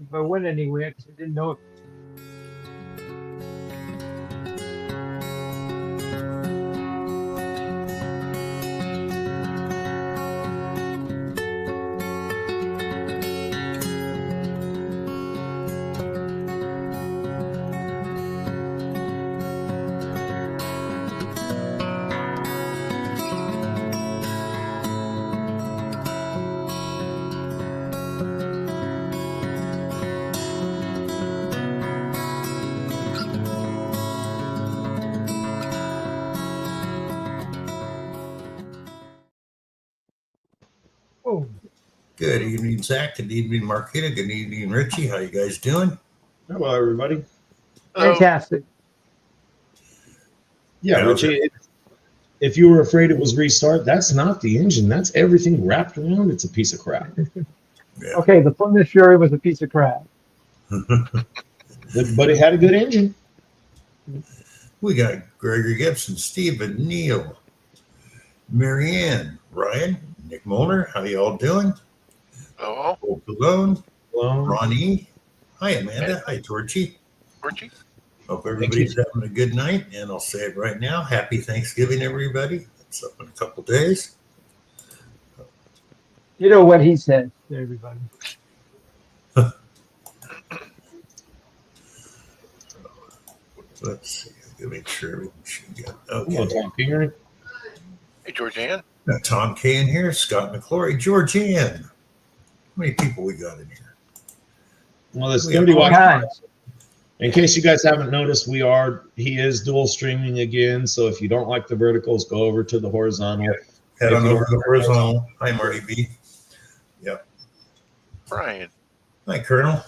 if I went anywhere because I didn't know. Oh, Good evening, Zach. Good evening, Marquita. Good evening, Richie. How you guys doing? Hello, everybody. fantastic. Yeah, How's Richie, if you were afraid it was restart, that's not the engine. That's everything wrapped around. It's a piece of crap. Yeah. Okay, the Plymouth Fury was a piece of crap. But it had a good engine. We got Gregory Gibson, Stephen, Neil, Marianne, Ryan, Nick Molnar. How you all doing? Hello, Paul Pallone, Well, Ronnie. Hi, Amanda. Hi, Georgie. Georgie. Hope everybody's having a good night. And I'll say it right now. Happy Thanksgiving, everybody. It's up in a couple days. You know what he said to everybody. Let's see. Let me make sure everything should get hello, okay. Tom Pinger. Hey, Georgianne. Got Tom K in here, Scott McClory, Georgianne. How many people we got in here? Well, there's We have 30 all watch. kinds. In case you guys haven't noticed, he is dual streaming again. So if you don't like the verticals, go over to the horizontal. Head If on you over to don't- the horizontal. Hi, Marty B. Brian. Hi, Colonel.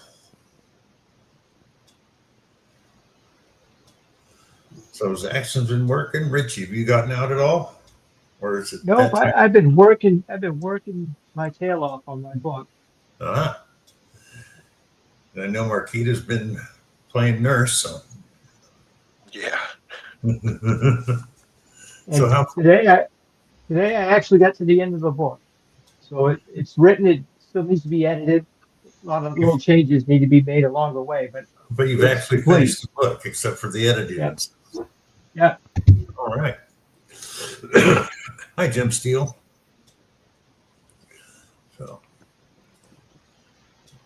So Zaxxon's been working. Richie, have you gotten out at all? Or is it Nope, that time? I've been working my tail off on my book. Uh-huh. And I know Marquita's been playing nurse, so. Yeah. And So how today I actually got to the end of the book. So it's written, it still needs to be edited. A lot of little changes need to be made along the way, but but you've It's actually complete. finished the book except for the editing. Yeah. and stuff. yeah. All right. Hi, Jim Steele. So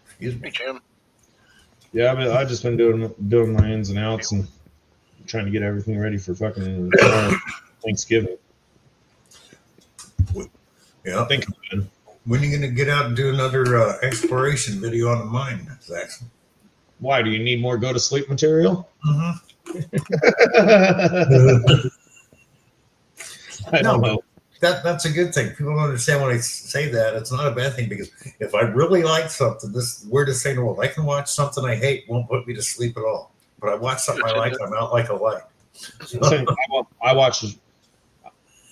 excuse Hey, me. Jim. Yeah, but I've just been doing my ins and outs and trying to get everything ready for fucking Thanksgiving. Yeah. I think I'm good. When are you gonna get out and do another exploration video on the mine, Zaxxon? Why do you need more go to sleep material? Mm-hmm. I don't know. That's a good thing. People don't understand when I say that. It's not a bad thing because if I really like something, this word is saying, well, I can watch something I hate, won't put me to sleep at all. But I watch something I like, I'm out like a light.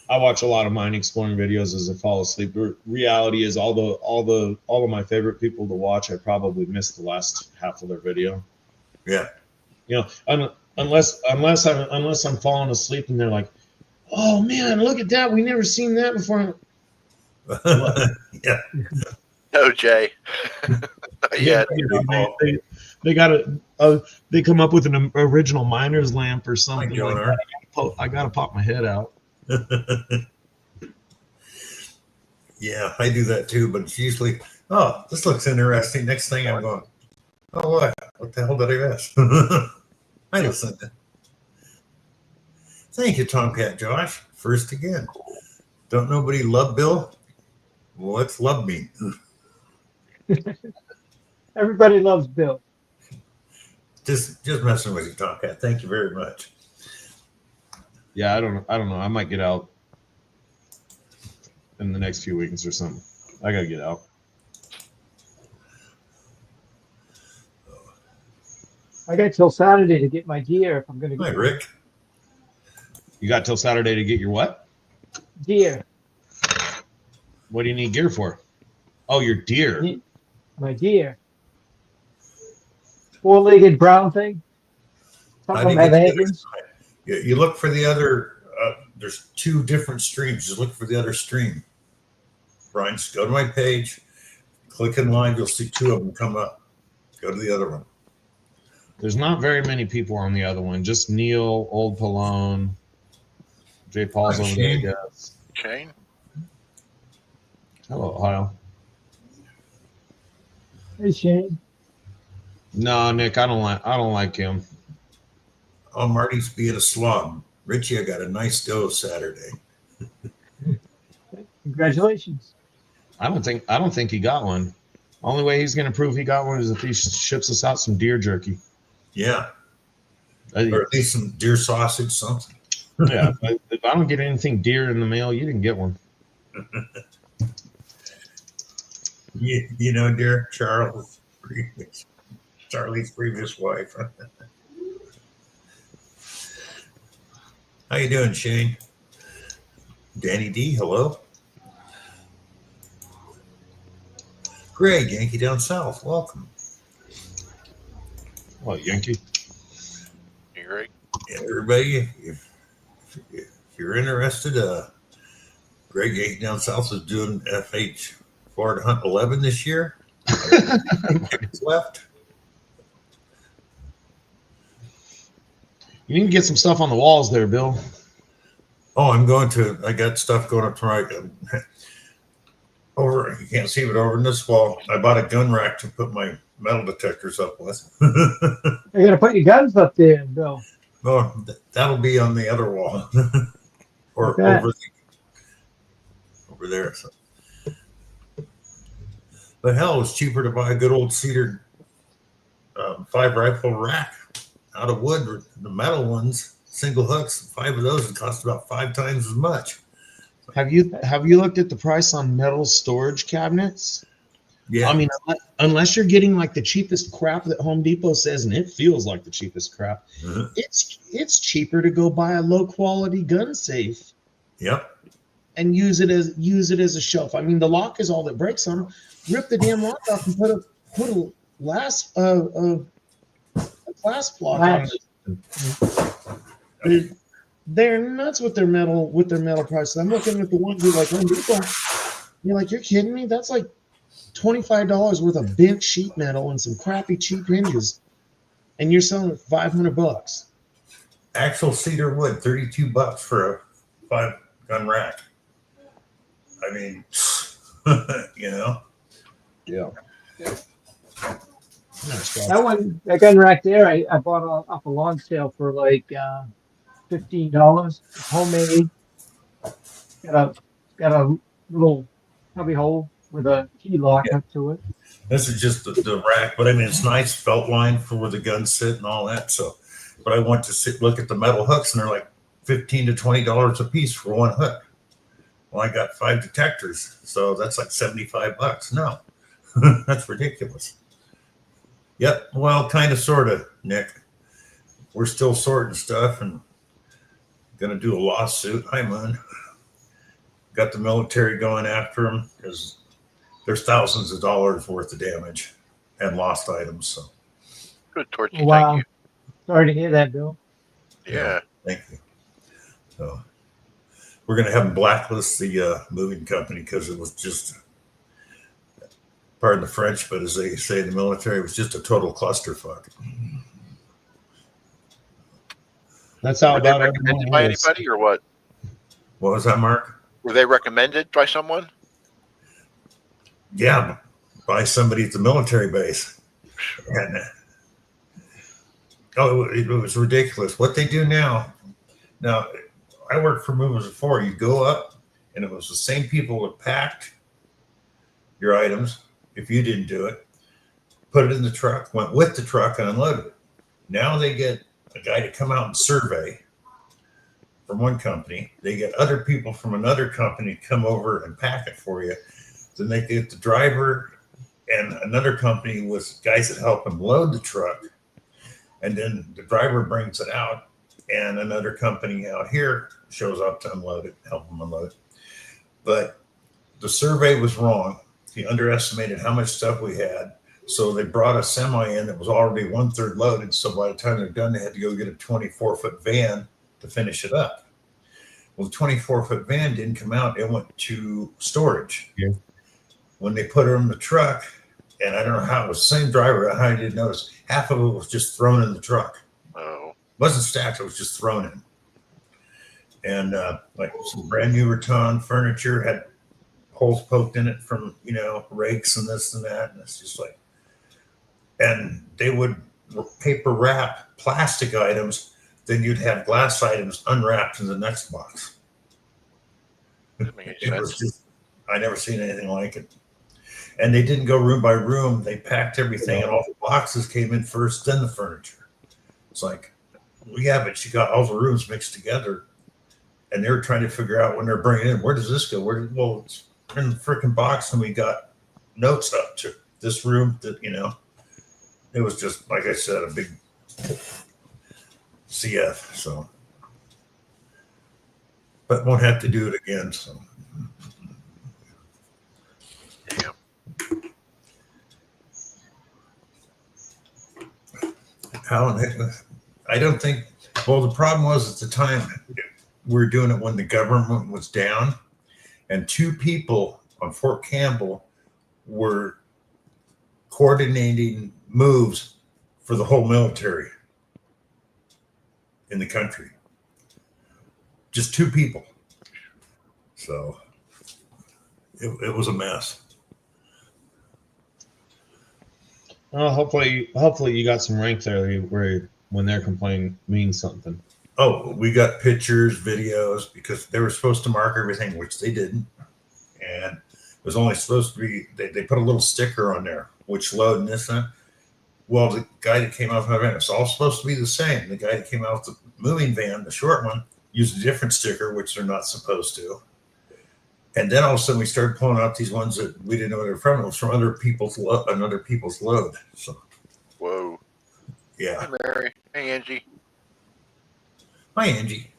I watch a lot of mine exploring videos as I fall asleep. Reality is all of my favorite people to watch, I probably missed the last half of their video. Yeah. You know, unless I'm falling asleep and they're like, "Oh man, look at that! We never seen that before." Yeah. No, Jay. Not yet. They got they come up with an original miner's lamp or something like Jonar. that. I gotta pop my head out. Yeah, I do that too, but it's usually, oh, this looks interesting. Next thing I'm going, oh, what the hell did I miss? I listened. Thank you, Tomcat Josh. First again. Don't nobody love Bill? What's love mean? Everybody loves Bill. Just messing with you, Tomcat. Thank you very much. Yeah, I don't know. I might get out in the next few weeks or something. I gotta get out. I got till Saturday to get my gear if I'm going to Hi, get Rick. You got till Saturday to get your what? gear. What do you need gear for? Oh, your deer. My gear. Four-legged brown thing. Some of them have antlers. You look for the other, there's two different streams. Just look for the other stream. Brian, just go to my page, click in line, you'll see two of them come up. Go to the other one. There's not very many people on the other one. Just Neil, Old Pallone, Jay Paul's over there, I Shane. guess. Shane? Hello, Ohio. Hey, Shane. No, Nick, I don't like him. Oh, Marty's being a slob. Richie, I got a nice dough Saturday. Congratulations. I don't think he got one. Only way he's going to prove he got one is if he ships us out some deer jerky. Yeah, Uh, or at least some deer sausage, something. yeah, but if I don't get anything deer in the mail, you didn't get one. You know, dear Charlie's previous wife. How you doing, Shane? Danny D, hello. Greg, Yankee Down South, welcome. What, Yankee? You great? Yeah, everybody, if you're interested, Greg Yankee Down South is doing FH Florida Hunt 11 this year. Tickets left. You need to get some stuff on the walls there, Bill. Oh, I got stuff going up tonight. Over, you can't see, but over in this wall, I bought a gun rack to put my metal detectors up with. You're gonna put your guns up there, Bill. Oh, that'll be on the other wall, or Okay. over there. So. But hell, it's cheaper to buy a good old cedar 5 rifle rack out of wood. The metal ones, single hooks, 5 of those would cost about 5 times as much. Have you looked at the price on metal storage cabinets? Yeah, I mean, unless you're getting like the cheapest crap that Home Depot says, and it feels like the cheapest crap, Mhm. it's cheaper to go buy a low quality gun safe Yep. and use it as a shelf. I mean, the lock is all that breaks on them. Rip the damn lock off and put a clasp block on it. They're nuts with their metal prices. I'm looking at the ones with like Home Depot. You're like, you're kidding me? That's like $25 worth of bent sheet metal and some crappy cheap hinges, and you're selling it for $500. Actual cedar wood, $32 for a 5 gun rack. I mean, you know. Yeah. That gun rack there, I bought off a lawn sale for like $15. Homemade. Got a little cubby hole with a key lock up to it. This is just the rack, but I mean, it's nice felt line for where the guns sit and all that. So, but I want to look at the metal hooks, and they're like $15 to $20 a piece for one hook. Well, I got 5 detectors, so that's like $75. No, that's ridiculous. Yep. Well, kind of, sort of, Nick. We're still sorting stuff and going to do a lawsuit. Hi, Moon. Got the military going after them because there's thousands of dollars worth of damage and lost items. So Good, Torchy. Wow. Thank Sorry to hear that, Bill. you. Yeah. thank you. So we're going to have them blacklist the moving company because it was just, pardon the French, but as they say in the military, it was just a total clusterfuck. That's how Were they about recommended by everyone is. anybody or what? What was that, Mark? Were they recommended by someone? Yeah, by somebody at the military base. And it was ridiculous. What they do now, I worked for Movers before. You go up, and it was the same people that packed your items. If you didn't do it, put it in the truck, went with the truck, and unloaded it. Now they get a guy to come out and survey from one company. They get other people from another company to come over and pack it for you. Then they get the driver and another company with guys that help them load the truck. And then the driver brings it out, and another company out here shows up to unload it, help them unload it. But the survey was wrong. He underestimated how much stuff we had. So they brought a semi in that was already 1/3 loaded. So by the time they're done, they had to go get a 24-foot van to finish it up. Well, the 24-foot van didn't come out. It went to storage. Yeah. When they put her in the truck And I don't know how it was the same driver. How I didn't notice. Half of it was just thrown in the truck. Oh, It wasn't stacked. It was just thrown in. And like some brand new rattan furniture had holes poked in it from, rakes and this and that. And it's just like, and they would paper wrap plastic items. Then you'd have glass items unwrapped in the next box. that makes It was sense. just, I never seen anything like it. And they didn't go room by room. They packed everything, and all the boxes came in first, then the furniture. It's like, well, yeah, but you got all the rooms mixed together, and they're trying to figure out when they're bringing it in, where does this go? Well, it's in the freaking box, and we got notes up to this room. That it was just like I said, a big CF. So, but won't have to do it again. So. Damn. I don't think. Well, the problem was at the time we were doing it when the government was down, and 2 people on Fort Campbell were coordinating moves for the whole military in the country. Just 2 people. So it was a mess. Oh, hopefully you got some rank there where when they're complaining means something. Oh, we got pictures, videos, because they were supposed to mark everything, which they didn't. And it was only supposed to be, they put a little sticker on there, which load and this and that. Well, the guy that came out of my van, it's all supposed to be the same. The guy that came out with the moving van, the short one, used a different sticker, which they're not supposed to. And then all of a sudden we started pulling out these ones that we didn't know they were from. It was from other people's load. So, Whoa. yeah. Hi, Mary. Hey, Angie. Hi, Angie.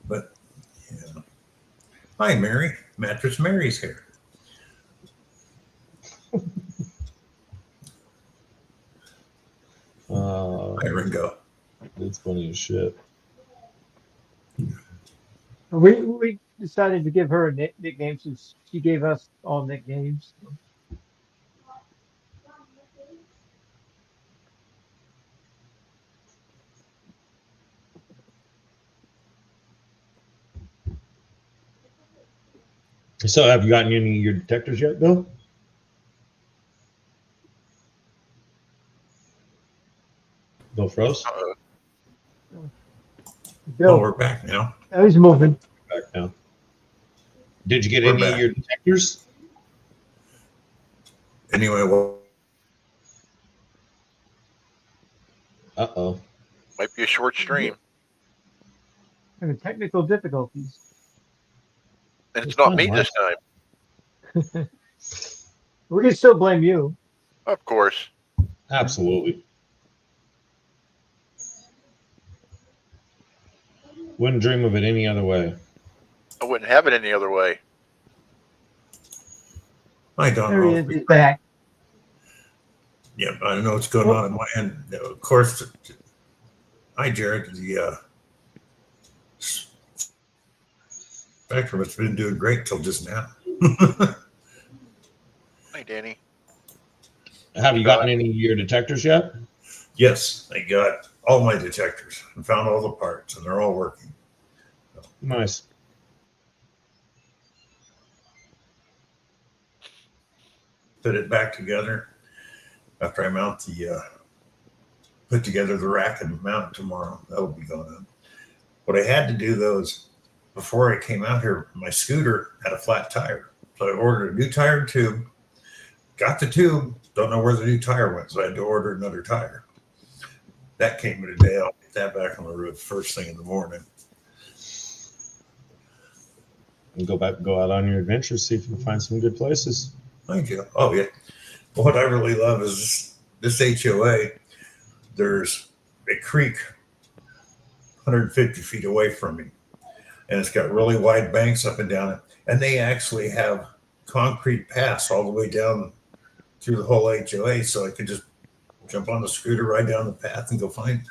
But, yeah. Hi, Mary. Mattress Mary's here. Hi, Ringo. It's funny as shit. We decided to give her a nickname since she gave us all nicknames. So, have you gotten any of your detectors yet, Bill? Bill froze? Oh, Bill, we're back now. oh, he's moving. Back now. Did you get We're any back. of your detectors? Anyway, well, Uh-oh. Might be a short stream. Having technical difficulties. And it's It's not fine, me Mark. this time. We can still blame you. Of course. Absolutely. Wouldn't dream of it any other way. I wouldn't have it any other way. I don't There he know. is. He's back. Yeah, I don't know what's going on my end. Of course, hi, Jared. The Spectrum has been doing great till just now. Hi, Danny. Have you gotten any of your detectors yet? Yes, I got all my detectors and found all the parts, and they're all working. Nice. Put it back together after I mount put together the rack and mount it tomorrow. That'll be going on. What I had to do though is before I came out here, my scooter had a flat tire. So I ordered a new tire and tube, got the tube, don't know where the new tire went. So I had to order another tire. That came in today. I'll get that back on the road first thing in the morning. And go out on your adventures, see if you can find some good places. Thank you. Oh yeah. Well, what I really love is this HOA. There's a creek 150 feet away from me, and it's got really wide banks up and down it. And they actually have concrete paths all the way down through the whole HOA, so I could just jump on the scooter, ride down the path, and go find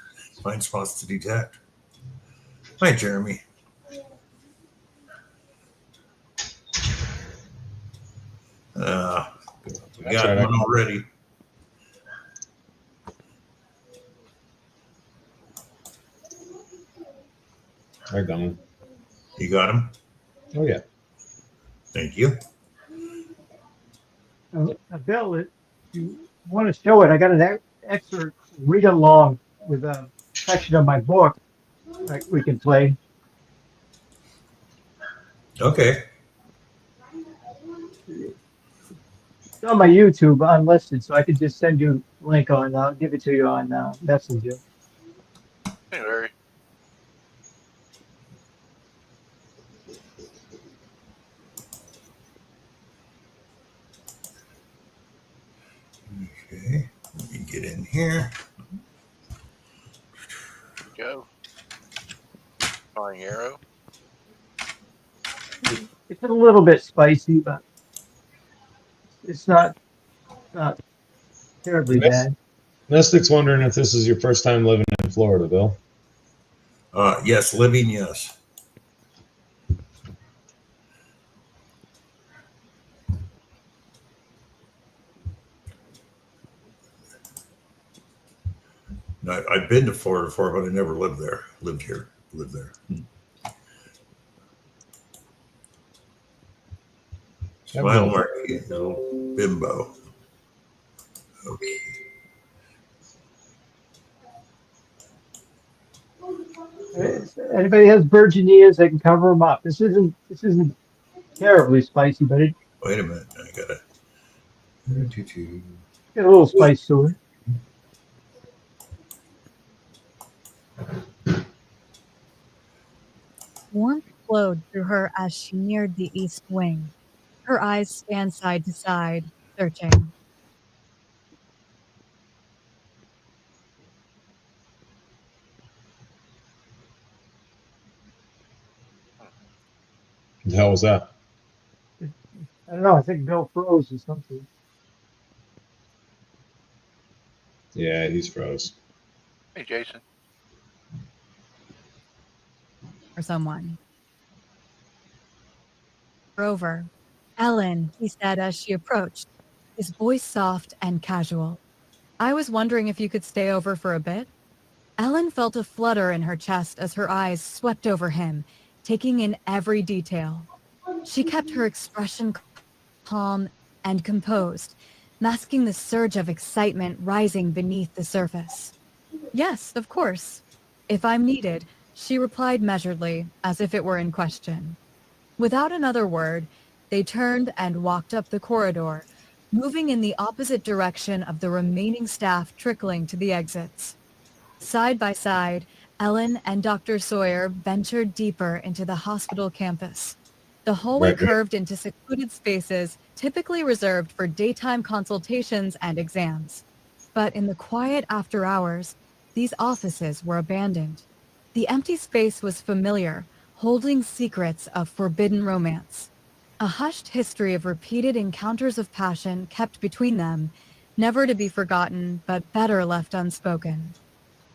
spots to detect. Hi, Jeremy. That's got right. one already. I got one. You got him? Oh yeah. Thank you. Bill, if you want to show it, I got an excerpt, read along with a section of my book we can play. Okay. It's on my YouTube unlisted, so I could just send you a link on, I'll give it to you on Messenger. Hey, Larry. Okay. Let me get in here. Go. Flying arrow. It's a little bit spicy, but it's not terribly bad. Mystic's wondering if this is your first time living in Florida, Bill. Yes, living, yes. I've been to Florida before, but I never lived there. Lived here. Lived there. Smile Marquee. Bimbo. Okay. Anybody has Virgin ears, they can cover them up. This isn't terribly spicy, but it Wait a minute. I gotta. got a little spice to it. Warmth flowed through her as she neared the east wing. Her eyes scanned side to side, searching. The hell was that? I don't know. I think Bill froze or something. Yeah, he's froze. Hey, Jason. For someone. Grover. Ellen, he said as she approached, his voice soft and casual. I was wondering if you could stay over for a bit. Ellen felt a flutter in her chest as her eyes swept over him, taking in every detail. She kept her expression calm and composed, masking the surge of excitement rising beneath the surface. Yes, of course. If I'm needed, she replied measuredly, as if it were in question. Without another word, they turned and walked up the corridor, moving in the opposite direction of the remaining staff trickling to the exits. Side by side, Ellen and Dr. Sawyer ventured deeper into the hospital campus. The hallway Right. curved into secluded spaces typically reserved for daytime consultations and exams. But in the quiet after hours, these offices were abandoned. The empty space was familiar, holding secrets of forbidden romance. A hushed history of repeated encounters of passion kept between them, never to be forgotten, but better left unspoken.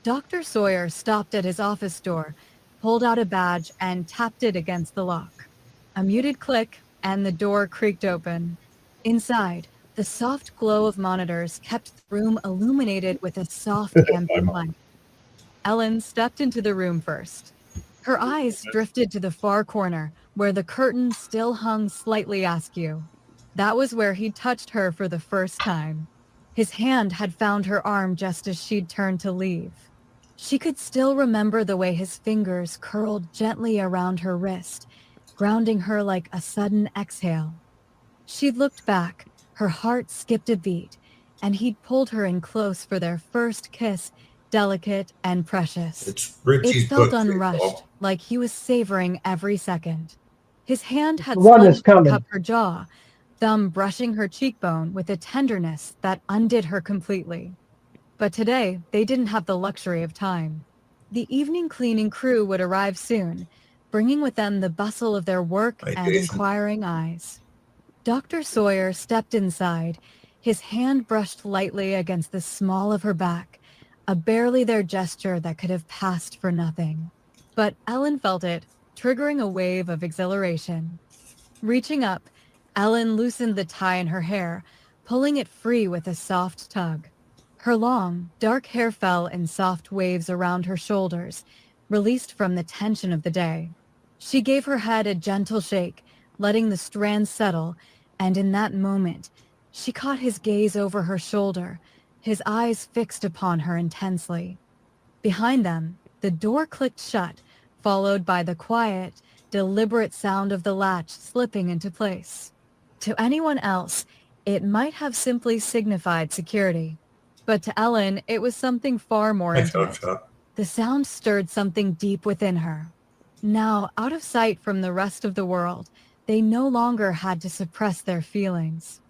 Dr. Sawyer stopped at his office door, pulled out a badge, and tapped it against the lock. A muted click, and the door creaked open. Inside, the soft glow of monitors kept the room illuminated with a soft ambient light. Ellen stepped into the room first. Her eyes drifted to the far corner, where the curtain still hung slightly askew. That was where he touched her for the first time. His hand had found her arm just as she'd turned to leave. She could still remember the way his fingers curled gently around her wrist, grounding her like a sudden exhale. She looked back, her heart skipped a beat, and he'd pulled her in close for their first kiss, delicate and precious. It's It Richie's felt book. unrushed, like he was savoring every second. His hand had The one that's slightly coming. cupped her jaw, thumb brushing her cheekbone with a tenderness that undid her completely. But today, they didn't have the luxury of time. The evening cleaning crew would arrive soon, bringing with them the bustle of their work Hi, and Jason. inquiring eyes. Dr. Sawyer stepped inside, his hand brushed lightly against the small of her back, a barely there gesture that could have passed for nothing. But Ellen felt it, triggering a wave of exhilaration. Reaching up, Ellen loosened the tie in her hair, pulling it free with a soft tug. Her long, dark hair fell in soft waves around her shoulders, released from the tension of the day. She gave her head a gentle shake, letting the strands settle, and in that moment, she caught his gaze over her shoulder, his eyes fixed upon her intensely. Behind them, the door clicked shut, followed by the quiet, deliberate sound of the latch slipping into place. To anyone else, it might have simply signified security. But to Ellen, it was something far more Hi, intimate. Chuck. The sound stirred something deep within her. Now, out of sight from the rest of the world, they no longer had to suppress their feelings.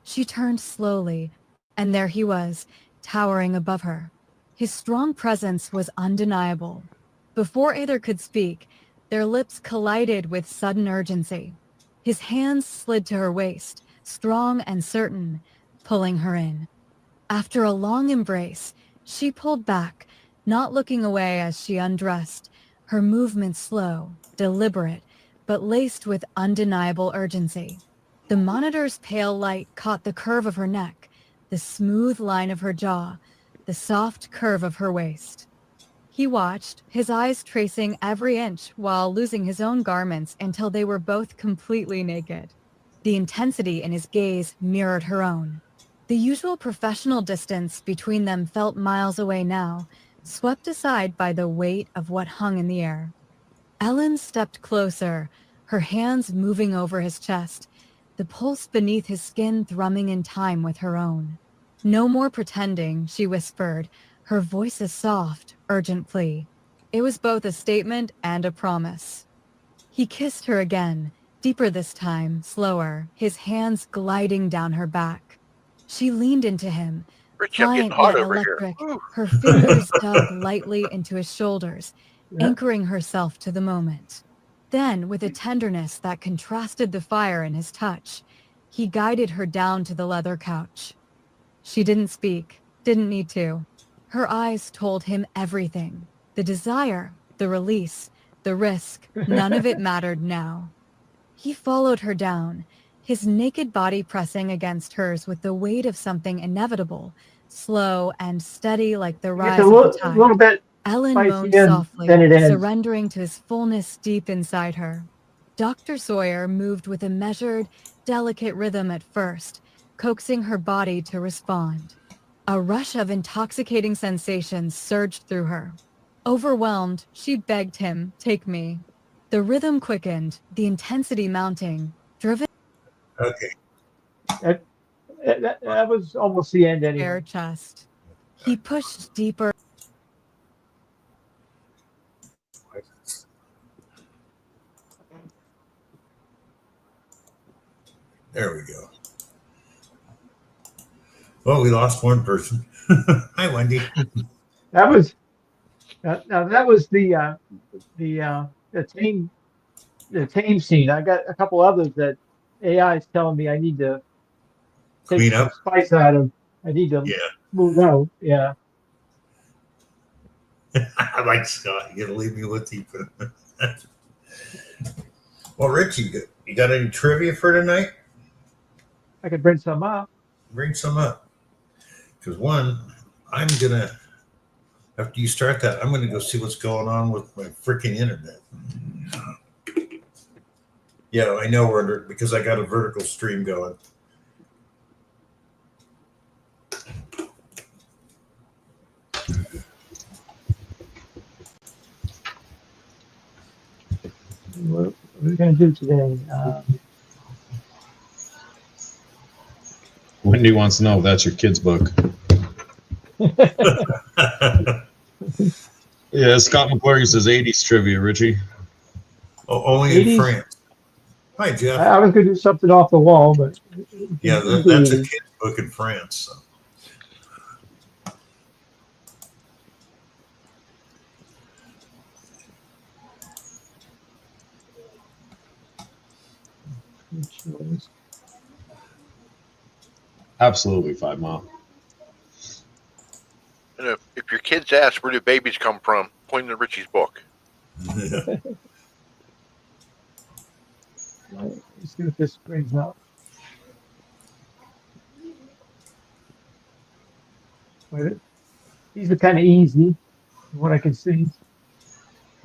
She turned slowly, and there he was, towering above her. His strong presence was undeniable. Before either could speak, their lips collided with sudden urgency. His hands slid to her waist, strong and certain, pulling her in. After a long embrace, she pulled back, not looking away as she undressed, her movements slow, deliberate, but laced with undeniable urgency. The monitor's pale light caught the curve of her neck, the smooth line of her jaw, the soft curve of her waist. He watched, his eyes tracing every inch while losing his own garments until they were both completely naked. The intensity in his gaze mirrored her own. The usual professional distance between them felt miles away now, swept aside by the weight of what hung in the air. Ellen stepped closer, her hands moving over his chest, the pulse beneath his skin thrumming in time with her own. "No more pretending," she whispered, her voice a soft, urgent plea. It was both a statement and a promise. He kissed her again, deeper this time, slower, his hands gliding down her back. She leaned into him, Richie, I'm getting pliant hot yet over here. electric, Whew. her fingers dug lightly into his shoulders, Yeah. anchoring herself to the moment. Then, with a tenderness that contrasted the fire in his touch, he guided her down to the leather couch. She didn't speak, didn't need to. Her eyes told him everything. The desire, the release, the risk, none of it mattered now. He followed her down, his naked body pressing against hers with the weight of something inevitable, slow and steady like the It's rise a of the little tide. bit Ellen spicy moaned and softly, then it ends. surrendering to his fullness deep inside her. Dr. Sawyer moved with a measured, delicate rhythm at first, coaxing her body to respond. A rush of intoxicating sensations surged through her. Overwhelmed, she begged him, "Take me." The rhythm quickened, the intensity mounting, driven Okay. That was almost the end to anyway. her chest. He pushed deeper. There we go. Well, we lost one person. Hi, Wendy. That was now that was the tame scene. I got a couple others that AI is telling me I need to take Clean some up. spice out of. I need to Yeah. move out. Yeah. I like Scott. You gotta leave me with you. Well, Rich, you got any trivia for tonight? I could bring some up. Bring some up. Because one, I'm gonna after you start that, I'm gonna go see what's going on with my freaking internet. Yeah, I know we're under because I got a vertical stream going. What are we gonna do today? Wendy wants to know if that's your kid's book. Yeah, Scott McClory says 80s trivia, Richie. Oh, only in 80s? France. Hi, Jeff. I was gonna do something off the wall, but Yeah, that's a kid's book in France. So. Absolutely 5 Mile. And if your kids ask where do babies come from, point to Richie's book. Let's see what this brings up. But these are kind of easy, from what I can see.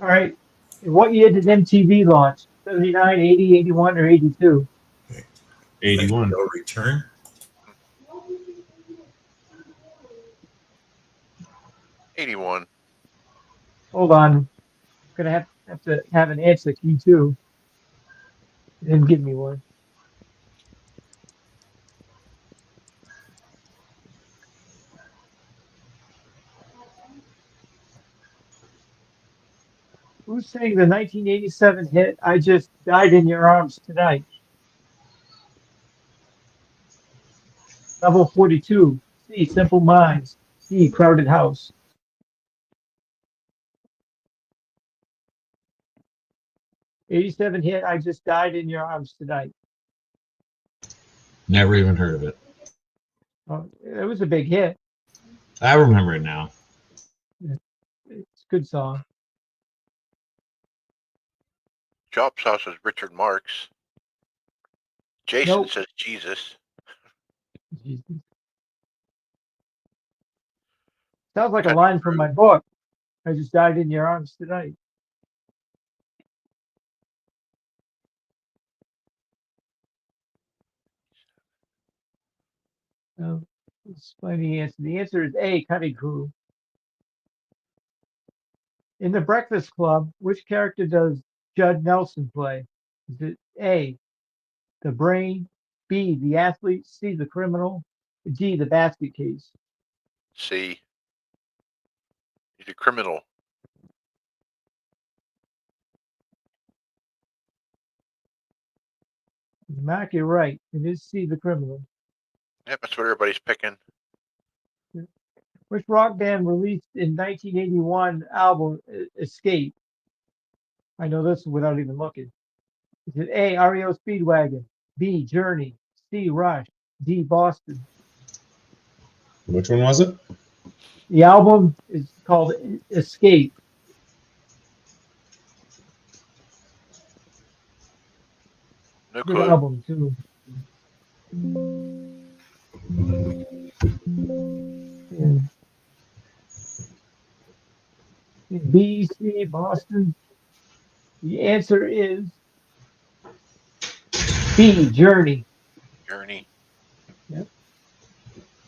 All right. In what year did MTV launch? 79, 80, 81, or 82? 81. No return. '81. Hold on. Gonna have to have an answer key too. Didn't give me one. Who sang the 1987 hit "I Just Died in Your Arms Tonight"? Level 42. C. Simple Minds. D. Crowded House. 87 hit "I Just Died in Your Arms Tonight." Never even heard of it. Oh, it was a big hit. I remember it now. It's a good song. Chop Sauce is Richard Marx. Jason Nope. says Jesus. Jesus. Sounds like a Ted line from my book. I just died in your arms tonight. Let's find the answer. The answer is A. Cutting Crew. In The Breakfast Club, which character does Judd Nelson play? Is it A. the brain, B. the athlete, C. the criminal, D. the basket case? C. He's a criminal. Mark, you're right. It is C. the criminal. Yep, that's what everybody's picking. Which rock band released in 1981 album Escape? I know this without even looking. Is it A. REO Speedwagon, B. Journey, C. Rush, D. Boston? Which one was it? The album is called Escape. No Good clue. album too. Yeah. B, C, Boston. The answer is B. Journey. Journey.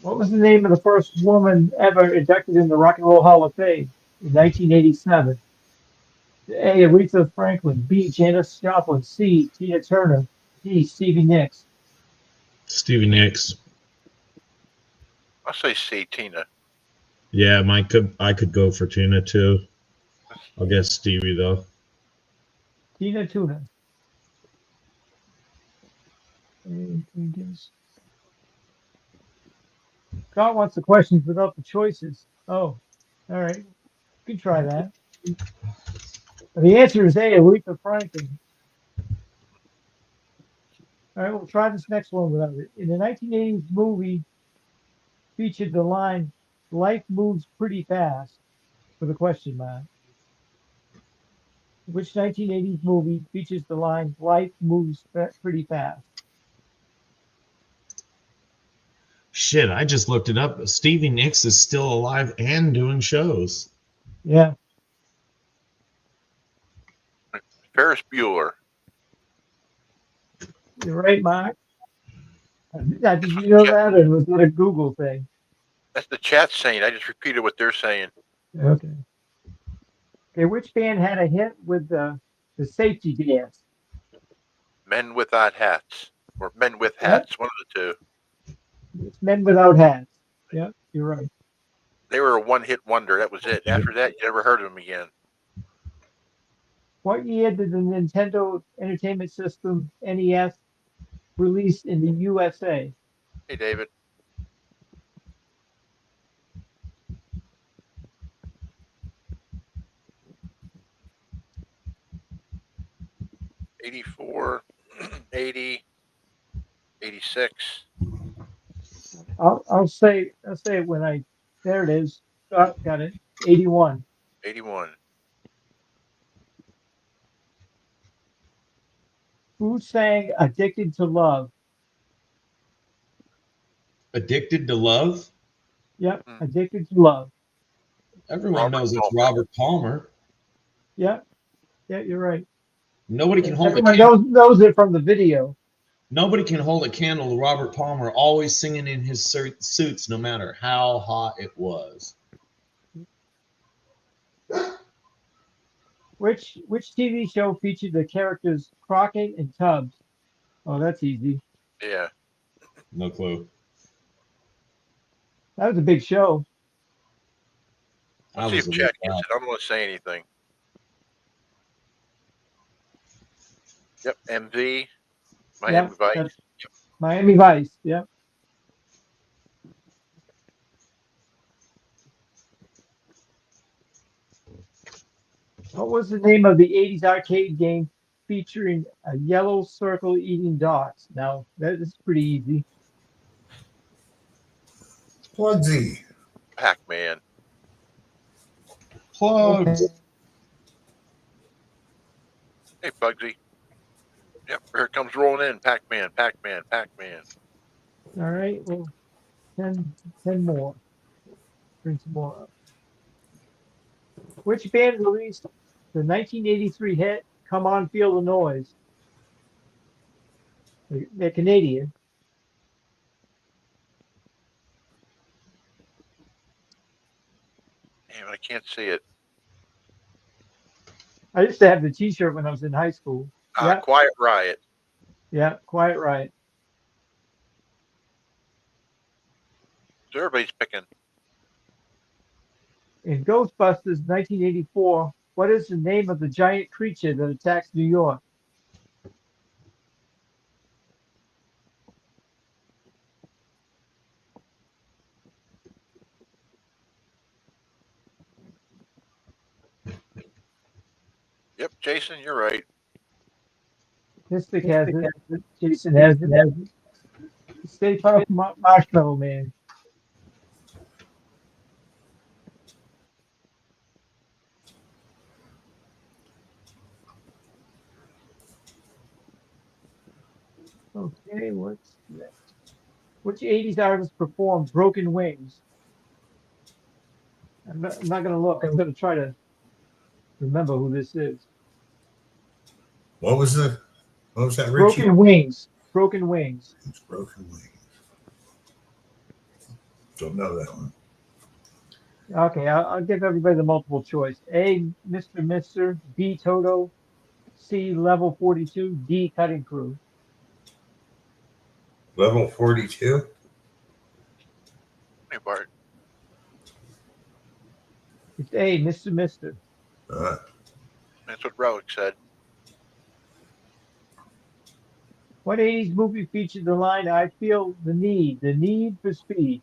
What was the name of the first woman ever inducted in the Rock and Roll Hall of Fame in 1987? A. Aretha Franklin, B. Janis Joplin, C. Tina Turner, D. Stevie Nicks. Stevie Nicks. I'll say C. Tina. Yeah, I could go for Tina too. I'll guess Stevie though. Tina Turner. Scott wants the questions without the choices. Oh, all right. You can try that. The answer is A. Aretha Franklin. All right, we'll try this next one without it. In the 1980s movie featured the line, "Life moves pretty fast," with a question mark. Which 1980s movie features the line, "Life moves pretty fast"? Shit, I just looked it up. Stevie Nicks is still alive and doing shows. Yeah. Ferris Bueller. You're right, Mark. Did you know that, or was that a Google thing? That's the chat saying. I just repeated what they're saying. Okay. Okay, which band had a hit with the safety dance? Men Without Hats. Or Men with Yep. Hats. One of the two. It's Men Without Hats. Yep, you're right. They were a one-hit wonder. That was it. After that, you never heard of them again. What year did the Nintendo Entertainment System NES release in the USA? Hey, David. '84, 80, 86. I'll say it when I there it is. Got it. 81. 81. Who sang "Addicted to Love"? Addicted to Love? Yep. Hmm. Addicted to Love. Everyone Robert knows it's Palmer. Robert Palmer. Yep. Yeah, you're right. Nobody can hold a Everyone candle. knows it from the video. Nobody can hold a candle to Robert Palmer, always singing in his suits, no matter how hot it was. Which TV show featured the characters Crockett and Tubbs? Oh, that's easy. Yeah. No clue. That was a big show. I Let's see was if a Chad little gets it. I don't want to say anything. Yep. MV. Miami Yep, Vice. that's Miami Vice. Yep. What was the name of the 80s arcade game featuring a yellow circle eating dots? Now, that is pretty easy. Plugsy. Pac-Man. plugs. Hey, Bugsy. Yep. Here it comes rolling in. Pac-Man. Pac-Man. Pac-Man. All right, well, 10 more. Bring some more up. Which band released the 1983 hit Come On Feel the Noise? They're Canadian. Damn, I can't see it. I used to have the T-shirt when I was in high school. Yeah, Quiet Riot. yeah, Quiet Riot. So everybody's picking. In Ghostbusters 1984, what is the name of the giant creature that attacks New York? Yep, Jason, you're right. Mystic has it. Jason has it. Stay Puft Marshmallow Man. Okay, what's next? Which 80s artist performed Broken Wings? I'm not going to look. I'm going to try to remember who this is. What was that, Richie? Broken Wings. Broken Wings. It's Broken Wings. Don't know that one. Okay, I'll give everybody the multiple choice. A, Mr. Mister. B, Toto. C, Level 42. D, Cutting Crew. Level 42. Hey, Bart. It's A, Mr. Mister. That's what Relic said. What 80s movie featured the line, I feel the need for speed?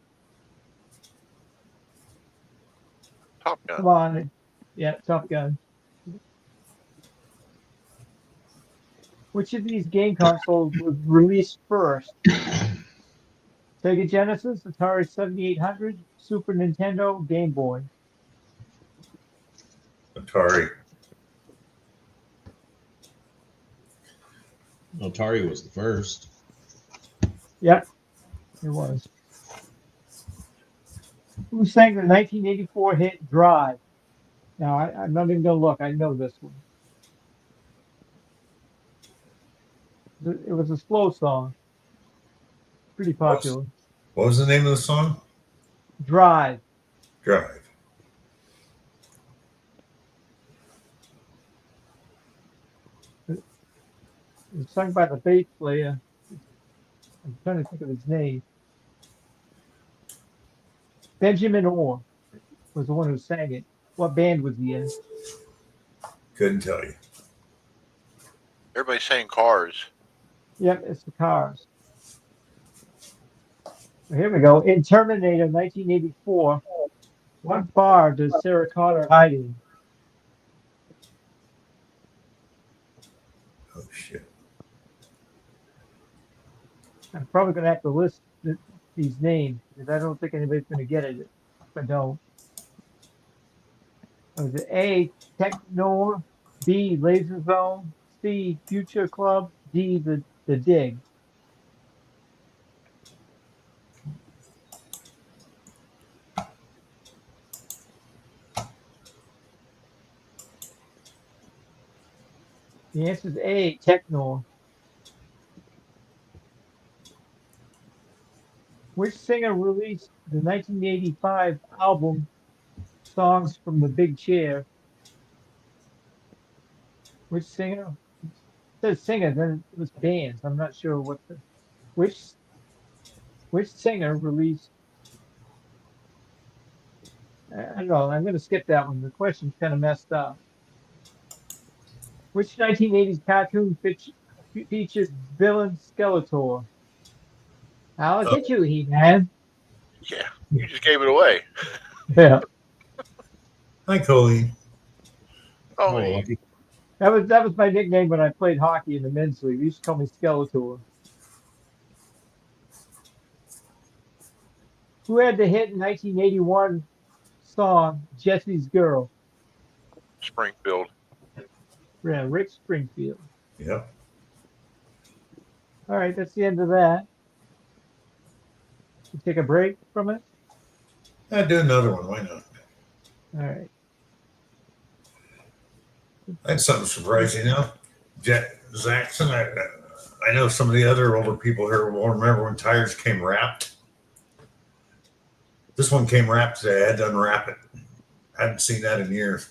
Top Gun. Come on. Yeah, Top Gun. Which of these game consoles was released first? Sega Genesis, Atari 7800, Super Nintendo, Game Boy. Atari. Atari was the first. Yep, it was. Who sang the 1984 hit Drive? Now, I'm not even going to look. I know this one. It was a slow song. Pretty popular. What was the name of the song? Drive. Drive. It was sung by the bass player. I'm trying to think of his name. Benjamin Orr was the one who sang it. What band was he in? Couldn't tell you. Everybody's saying Cars. Yep, it's the Cars. Here we go. In Terminator 1984, what bar does Sarah Connor hide in? Oh shit. I'm probably going to have to list these names because I don't think anybody's going to get it if I don't. Was it A, Technor, B, Laser Zone, C, Future Club, D, the Dig? The answer is A, Technor. Which singer released the 1985 album Songs from the Big Chair? Which singer? It says singer, then it was bands. I'm not sure what the which which singer released. I don't know. I'm going to skip that one. The question's kind of messed up. Which 1980s cartoon featured villain Skeletor? I'll Oh, get you, He-Man. Yeah, you just gave it away. Yeah, hi, Colleen. Oh, Oh, he- that was my nickname when I played hockey in the men's league. They used to call me Skeletor. Who had the hit in 1981 song Jesse's Girl? Springfield. Yeah, Rick Springfield. Yep. All right, that's the end of that. You take a break from it. I'd do another one. Why not? All right. That's something surprising now. Zaxxon, I know some of the other older people here will remember when tires came wrapped. This one came wrapped today. I had to unwrap it. I haven't seen that in years.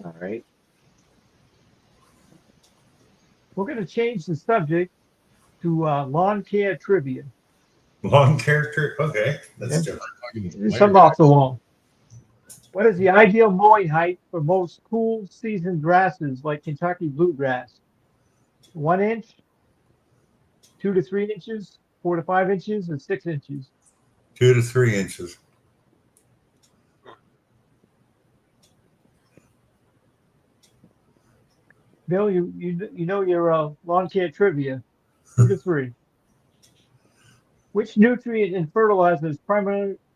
All right. We're going to change the subject to lawn care trivia. Long character. Okay, that's Yeah. different. Some off the wall. What is the ideal mowing height for most cool season grasses like Kentucky bluegrass? 1 inch, 2 to 3 inches, 4 to 5 inches, and 6 inches. 2 to 3 inches. Bill, you know your lawn care trivia. 2 to 3. Which nutrient in fertilizer is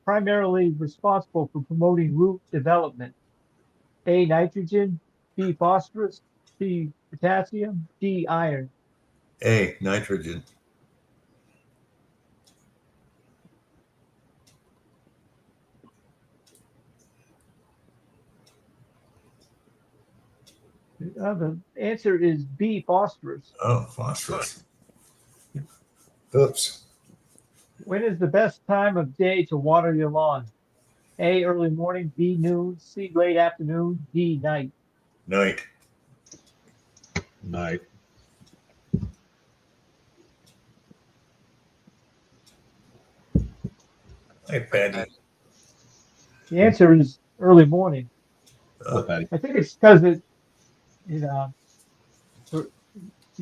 primarily responsible for promoting root development? A, nitrogen, B, phosphorus, C, potassium, D, iron. A, nitrogen. The answer is B, phosphorus. Oh, phosphorus. Oops. When is the best time of day to water your lawn? A, early morning, B, noon, C, late afternoon, D, night. Night. night. Hi, Patty. The answer is early morning. Patty. I think it's because it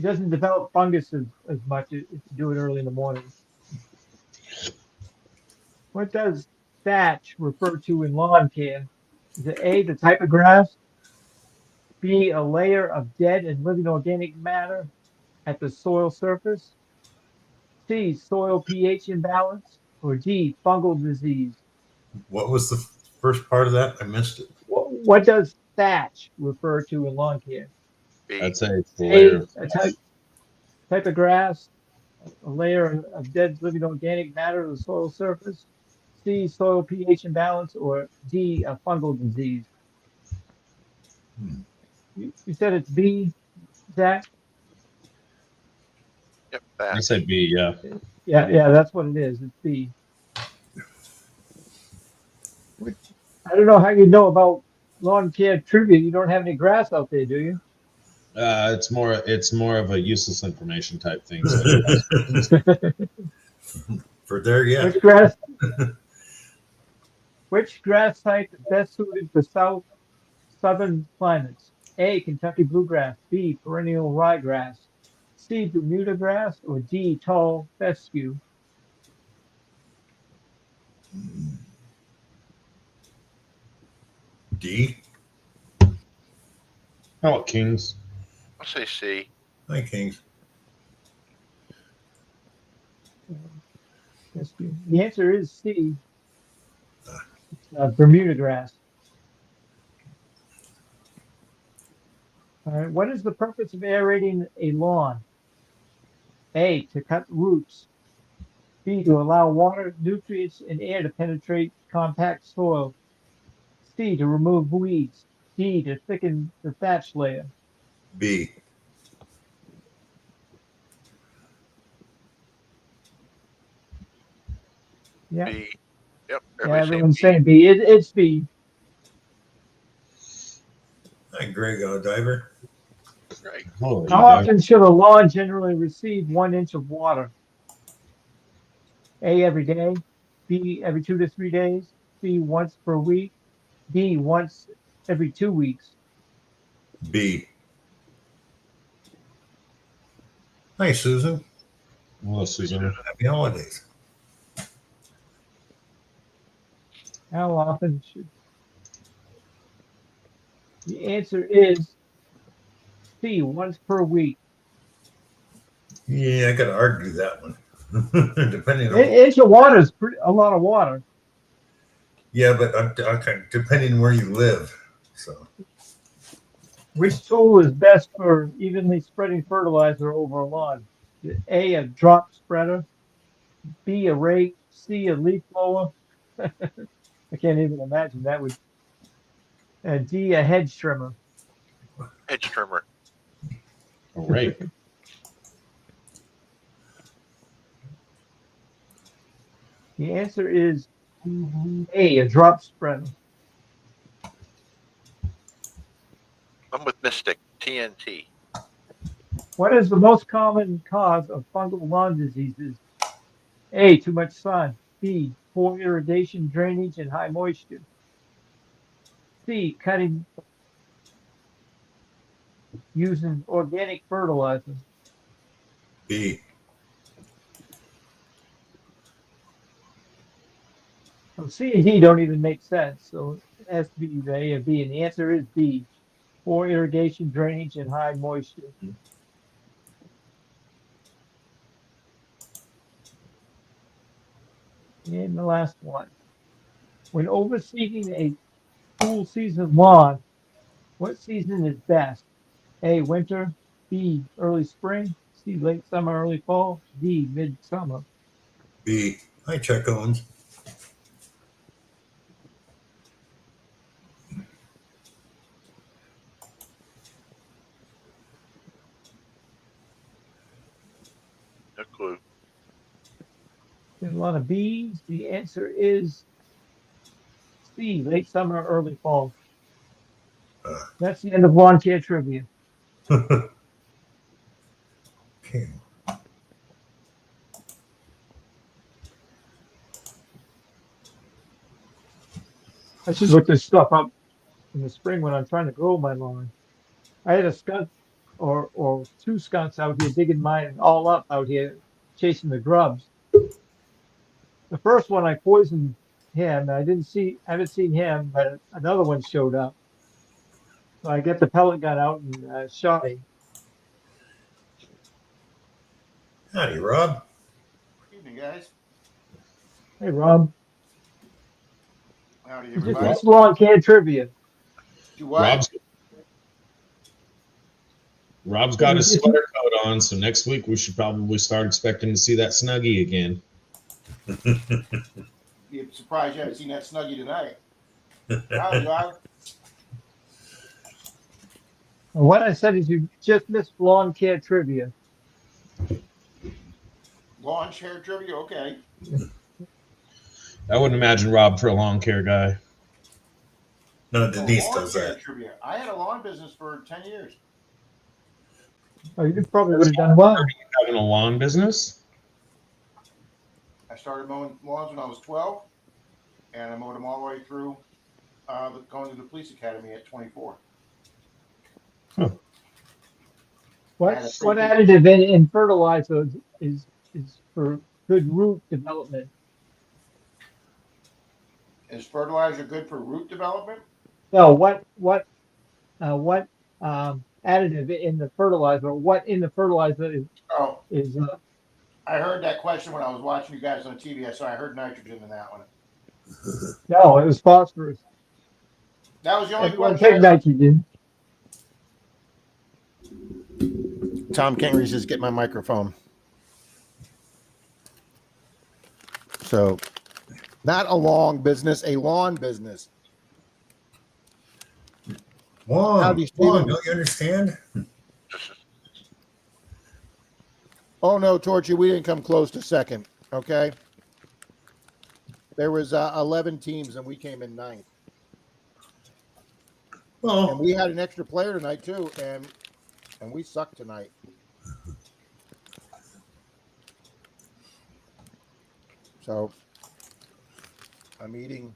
doesn't develop fungus as much if you do it early in the morning. What does thatch refer to in lawn care? Is it A, the type of grass, B, a layer of dead and living organic matter at the soil surface, C, soil pH imbalance, or D, fungal disease? What was the first part of that? I missed it. What does thatch refer to in lawn care? B. I'd say it's the A, layer. a type of grass, a layer of dead living organic matter to the soil surface, C, soil pH imbalance, or D, a fungal disease? You said it's B, Zach? Yep, I that. say B. Yeah. Yeah, that's what it is. It's B. I don't know how you know about lawn care trivia. You don't have any grass out there, do you? It's more of a useless information type thing. So For there, yeah. Which grass type is best suited for southern climates? A, Kentucky bluegrass, B, perennial ryegrass, C, Bermuda grass, or D, tall fescue? D. how about Kings? I'll say C. Hi, Kings. Fescue. The answer is C, Bermuda grass. All right. What is the purpose of aerating a lawn? A, to cut roots. B, to allow water, nutrients, and air to penetrate compact soil. C, to remove weeds. D, to thicken the thatch layer. B. Yeah, B. Yep. yeah, Everybody's everyone's saying saying B. It's B. Hi, Greg, diver. B. Right. Holy How cow. often should a lawn generally receive 1 inch of water? A, every day. B, every 2 to 3 days. C, once per week. D, once every 2 weeks. B. Hi, Susan. Hello, Susan. Happy holidays. How often should? The answer is C, once per week. Yeah, I got to argue that one. Depending on, Inch of water is a lot of water. yeah, but okay, depending where you live. So Which tool is best for evenly spreading fertilizer over a lawn? A, a drop spreader. B, a rake. C, a leaf blower. I can't even imagine that would. D, a hedge trimmer. Hedge trimmer. A rake. The answer is A, a drop spreader. I'm with Mystic. TNT. What is the most common cause of fungal lawn diseases? A, too much sun. B, poor irrigation, drainage, and high moisture. C, cutting using organic fertilizer. B. So C and D don't even make sense. So it has to be A and B. And the answer is B, poor irrigation, drainage, and high moisture. And the last one. When overseeding a cool season lawn, what season is best? A, winter. B, early spring. C, late summer, early fall. D, midsummer. B. Hi, Chuck Owens. No clue. There's a lot of B's. The answer is C, late summer, early fall. That's the end of lawn care trivia. Okay. I should look this stuff up in the spring when I'm trying to grow my lawn. I had a skunk or two skunks out here digging mine all up out here, chasing the grubs. The first one I poisoned him. I haven't seen him, but another one showed up. So I get the pellet gun out and shot him. Howdy, Rob. Evening, guys. Hey, Rob, Howdy, you just everybody. missed lawn care trivia. Do what? Rob's got his sweater coat on, so next week we should probably start expecting to see that Snuggie again. Be surprised you haven't seen that Snuggie tonight. Howdy, Rob. What I said is you just missed lawn care trivia. Lawn chair trivia, okay. I wouldn't imagine Rob for a lawn care guy. No, Denise lawn does chair that. trivia. I had a lawn business for 10 years. Oh, you probably would have done well. Having a lawn business? I started mowing lawns when I was 12, and I mowed them all the way through going to the police academy at 24. What additive in fertilizer is for good root development? Is fertilizer good for root development? No, what additive in the fertilizer? What in the fertilizer Oh, is I heard that question when I was watching you guys on TV. So I heard nitrogen in that one. no? It was phosphorus. That was the only Everyone question. take nitrogen. Tom Kingery says, get my microphone. So, not a long business, a lawn business. Juan, Howdy, Juan, Steven. don't you understand? Oh no, Torchy, we didn't come close to second. Okay, there was 11 teams and we came in ninth, and Well, we had an extra player tonight too, and we sucked tonight. So I'm eating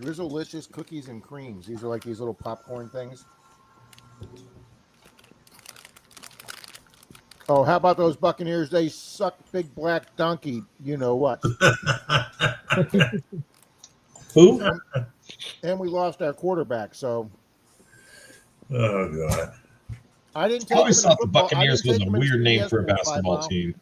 Drizzlicious cookies and creams. These are like these little popcorn things. Oh, how about those Buccaneers? They suck, big black donkey. You know what? Who? And we lost our quarterback. So oh God. I didn't I take. always him in thought the football. I Buccaneers didn't was take a him in weird name CBS for a pool, 5 basketball mile. team.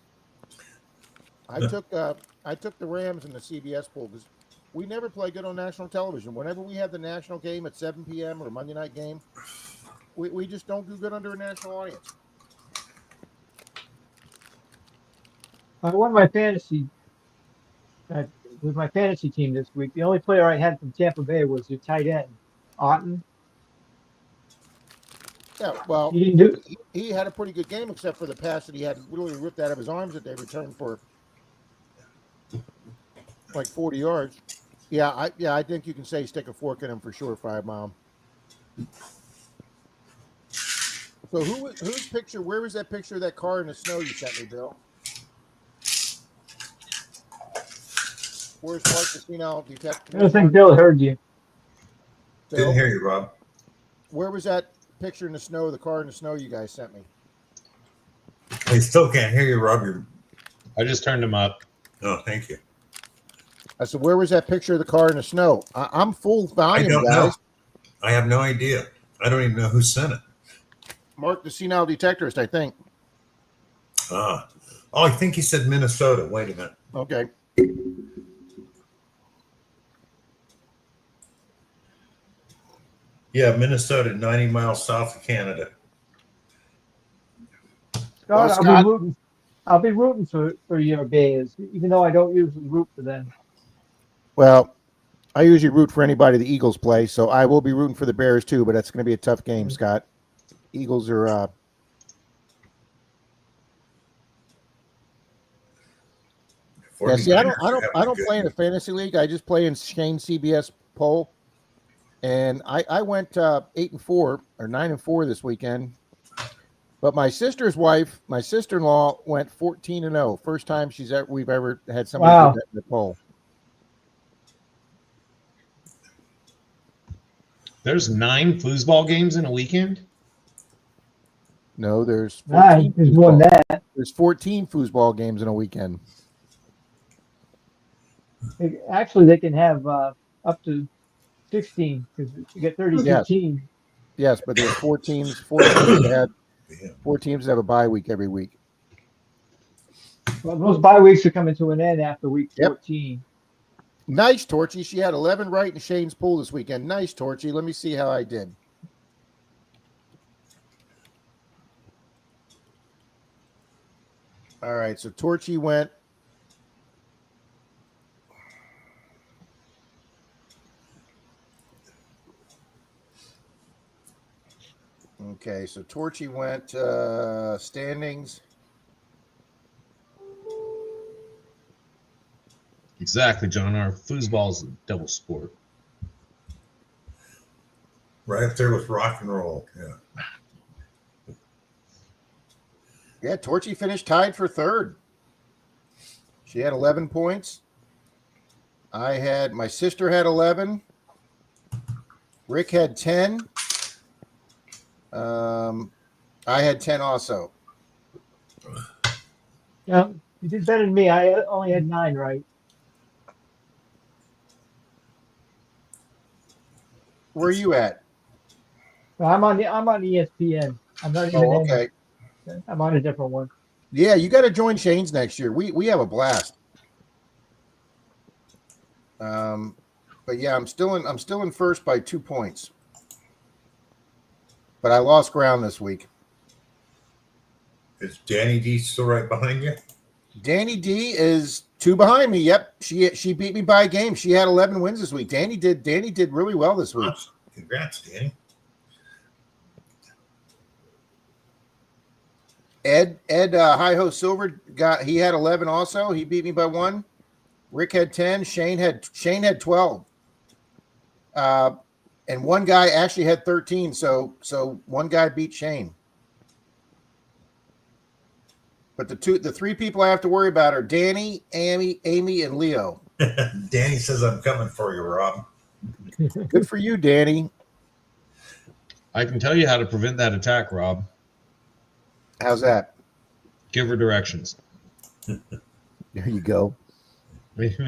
I took the Rams in the CBS pool because we never play good on national television. Whenever we have the national game at 7 p.m. or Monday night game, we just don't do good under a national audience. I won my fantasy with my fantasy team this week. The only player I had from Tampa Bay was your tight end, Otten. Yeah, well, He didn't do. he had a pretty good game except for the pass that he had literally ripped out of his arms that they returned for like 40 yards. Yeah, I think you can say stick a fork in him for sure, 5 mile. So whose picture? Where was that picture of that car in the snow you sent me, Bill? Where's Mark the senile detective? I don't think Bill heard you. Bill, Didn't hear you, Rob. where was that picture in the snow? The car in the snow you guys sent me. I still can't hear you, Rob. I just turned him up. Oh, thank you. I said, where was that picture of the car in the snow? I'm full I volume, don't guys. know. I have no idea. I don't even know who sent it. Mark the senile detectorist, I think. Oh, I think he said Minnesota. Wait a minute. Okay. Yeah, Minnesota, 90 miles south of Canada. Well, Scott, Scott- I'll be rooting for your Bears, even though I don't usually root for them. Well, I usually root for anybody the Eagles play, so I will be rooting for the Bears too, but that's going to be a tough game, Scott. Eagles are yeah, see, I 49ers are having don't a good play in a fantasy league. I just play in Shane CBS poll. And I went 8-4 or 9-4 this weekend. But my sister's wife, my sister-in-law, went 14-0. First time we've ever had somebody Wow. do that in the poll. There's 9 foosball games in a weekend. No, there's 9 is more than that. There's 14 foosball games in a weekend. Actually, they can have up to 16 because you get 32 Yes. teams. Yes, but there's 4 teams. 4 teams that had Yeah. 4 teams that have a bye week every week. Well, those bye weeks are coming to an end after week Yep. 14. Nice, Torchy. She had 11 right in Shane's pool this weekend. Nice, Torchy. Let me see how I did. All right, so Torchy went. Okay, so Torchy went standings. Exactly, John. Our foosball's a double sport. Right up there with rock and roll. Yeah. Yeah, Torchy finished tied for third. She had 11 points. My sister had 11. Rick had 10. I had 10 also. Yeah, you did better than me. I only had 9 right. Where are you at? I'm on ESPN. I'm not even Oh, in. okay. I'm on a different one. Yeah, you got to join Shane's next year. We have a blast. But yeah, I'm still in first by 2 points. But I lost ground this week. Is Danny D still right behind you? Danny D is 2 behind me. Yep, she beat me by a game. She had 11 wins this week. Danny did really well this week. Congrats, Danny. Ed Hi Ho Silver he had 11 also. He beat me by 1. Rick had 10. Shane had 12. And one guy actually had 13. So one guy beat Shane. But the 3 people I have to worry about are Danny, Amy, and Leo. Danny says I'm coming for you, Rob. Good for you, Danny. I can tell you how to prevent that attack, Rob. How's that? Give her directions. There you go. Get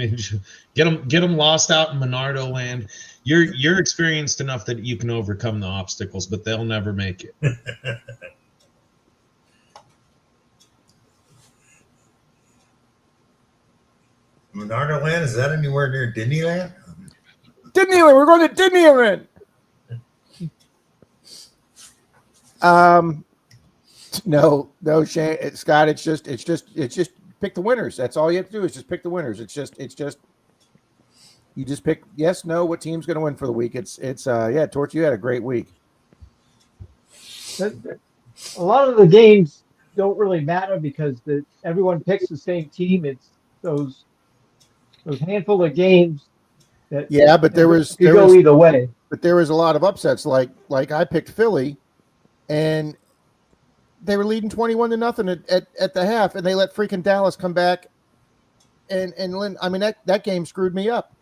them lost out in Monardo land. You're experienced enough that you can overcome the obstacles, but they'll never make it. Monardo Land, is that anywhere near Disneyland? Disneyland. We're going to Disneyland. No, Shane, Scott. It's just pick the winners. That's all you have to do is just pick the winners. It's just you just pick yes, no, what team's going to win for the week. Yeah, Torch, you had a great week. A lot of the games don't really matter because everyone picks the same team. It's those handful of games that but there was either way. But there was a lot of upsets. Like I picked Philly, and they were leading 21-0 at the half, and they let freaking Dallas come back. And I mean that game screwed me up.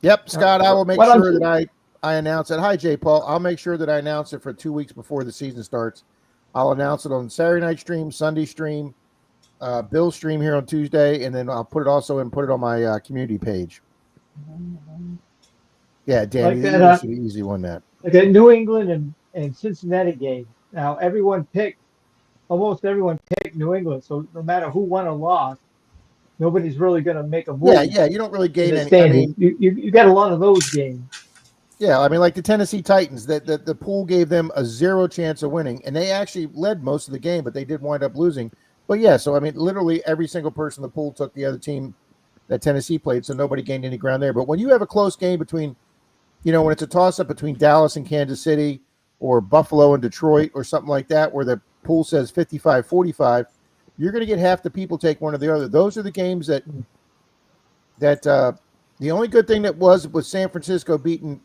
Yep, Scott, I will make sure that I announce it. Hi, Jay Paul. I'll make sure that I announce it for 2 weeks before the season starts. I'll announce it on Saturday night stream, Sunday stream, Bill's stream here on Tuesday, and then I'll put it on my community page. Yeah, Danny, Like this should be an easy one. That like a New England and Cincinnati game. Now almost everyone picked New England, so no matter who won or lost, nobody's really going to make a move. Yeah, you don't really gain any. I mean, you got a lot of those games. Yeah, I mean, like the Tennessee Titans, the pool gave them a 0 chance of winning, and they actually led most of the game, but they did wind up losing. But yeah, so I mean, literally every single person in the pool took the other team that Tennessee played, so nobody gained any ground there. But when you have a close game between, when it's a toss-up between Dallas and Kansas City or Buffalo and Detroit or something like that, where the pool says 55-45, you're going to get half the people take one or the other. Those are the games that the only good thing that was San Francisco beating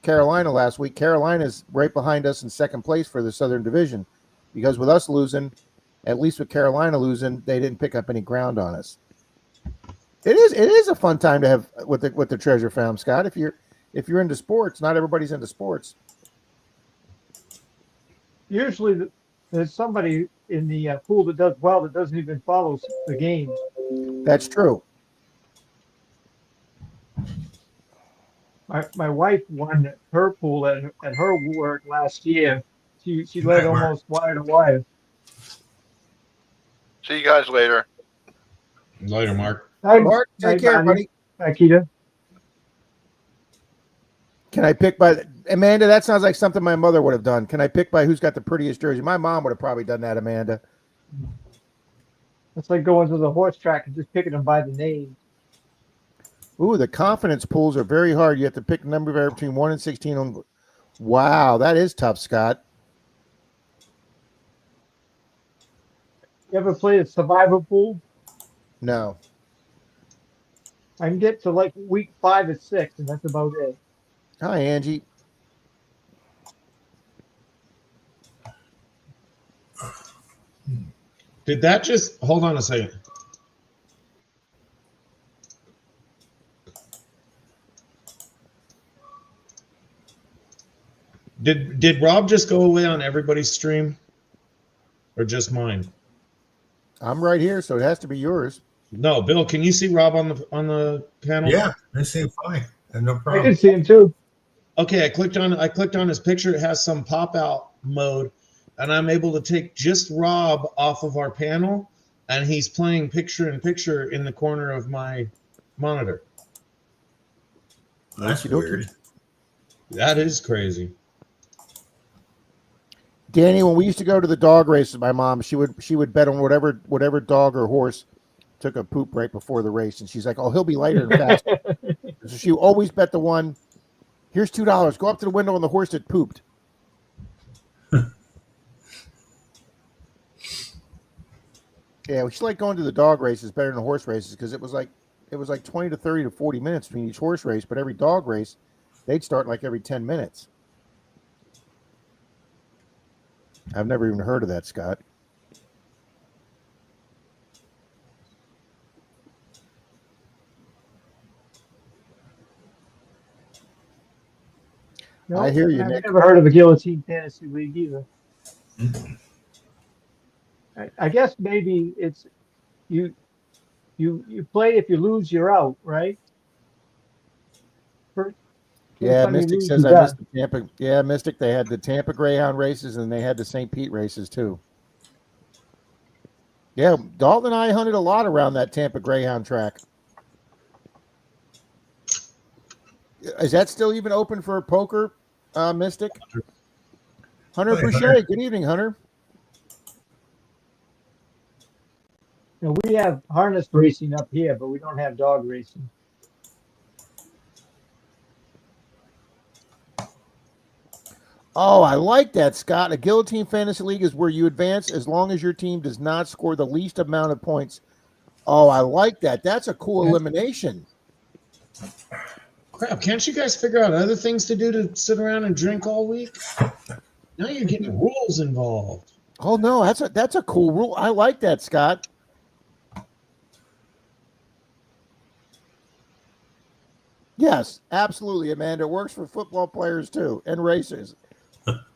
Carolina last week. Carolina's right behind us in second place for the Southern Division, because with us losing, at least with Carolina losing, they didn't pick up any ground on us. It is a fun time to have with the treasure found, Scott. If you're into sports, not everybody's into sports. Usually there's somebody in the pool that does well that doesn't even follow the games. That's true. My wife won her pool at her work last year. She led almost wire to wire. See you guys later. Later, Mark. Hi, Mark, take care, buddy. Hi, Keita. Can I pick by Amanda? That sounds like something my mother would have done. Can I pick by who's got the prettiest jersey? My mom would have probably done that, Amanda. It's like going to the horse track and just picking them by the name. Ooh, the confidence pools are very hard. You have to pick a number between 1 and 16. Wow, that is tough, Scott. You ever play a survivor pool? No. I can get to like week 5 or 6, and that's about it. Hi, Angie. Did that just hold on a second? Did Rob just go away on everybody's stream, or just mine? I'm right here, so it has to be yours. No, Bill, can you see Rob on the panel? Yeah, I see him fine. No I problem. can see him too. Okay, I clicked on his picture. It has some pop out mode, and I'm able to take just Rob off of our panel, and he's playing picture in picture in the corner of my monitor. That's weird. That is crazy. Danny, when we used to go to the dog races, my mom, she would bet on whatever dog or horse took a poop right before the race, and she's like, "Oh, he'll be lighter and faster." So she always bet the one. Here's $2. Go up to the window on the horse that pooped. Yeah, we should like going to the dog races better than horse races because it was like 20 to 30 to 40 minutes between each horse race, but every dog race, they'd start like every 10 minutes. I've never even heard of that, Scott. No, I hear you, I've Nick. never heard of a guillotine fantasy league either. I guess maybe it's you play. If you lose, you're out, right? First Yeah, time you Mystic lose, says you're I missed done. the Tampa. Yeah, Mystic, they had the Tampa Greyhound races and they had the St. Pete races too. Yeah, Dalton and I hunted a lot around that Tampa Greyhound track. Is that still even open for poker, Mystic? Hunter Hi, Boucher. Hunter. Good evening, Hunter. Now, we have harness racing up here, but we don't have dog racing. Oh, I like that, Scott. A guillotine fantasy league is where you advance as long as your team does not score the least amount of points. Oh, I like that. That's a cool elimination. Crap, can't you guys figure out other things to do to sit around and drink all week? Now you're getting rules involved. Oh no, that's a cool rule. I like that, Scott. Yes, absolutely, Amanda. It works for football players too and racers.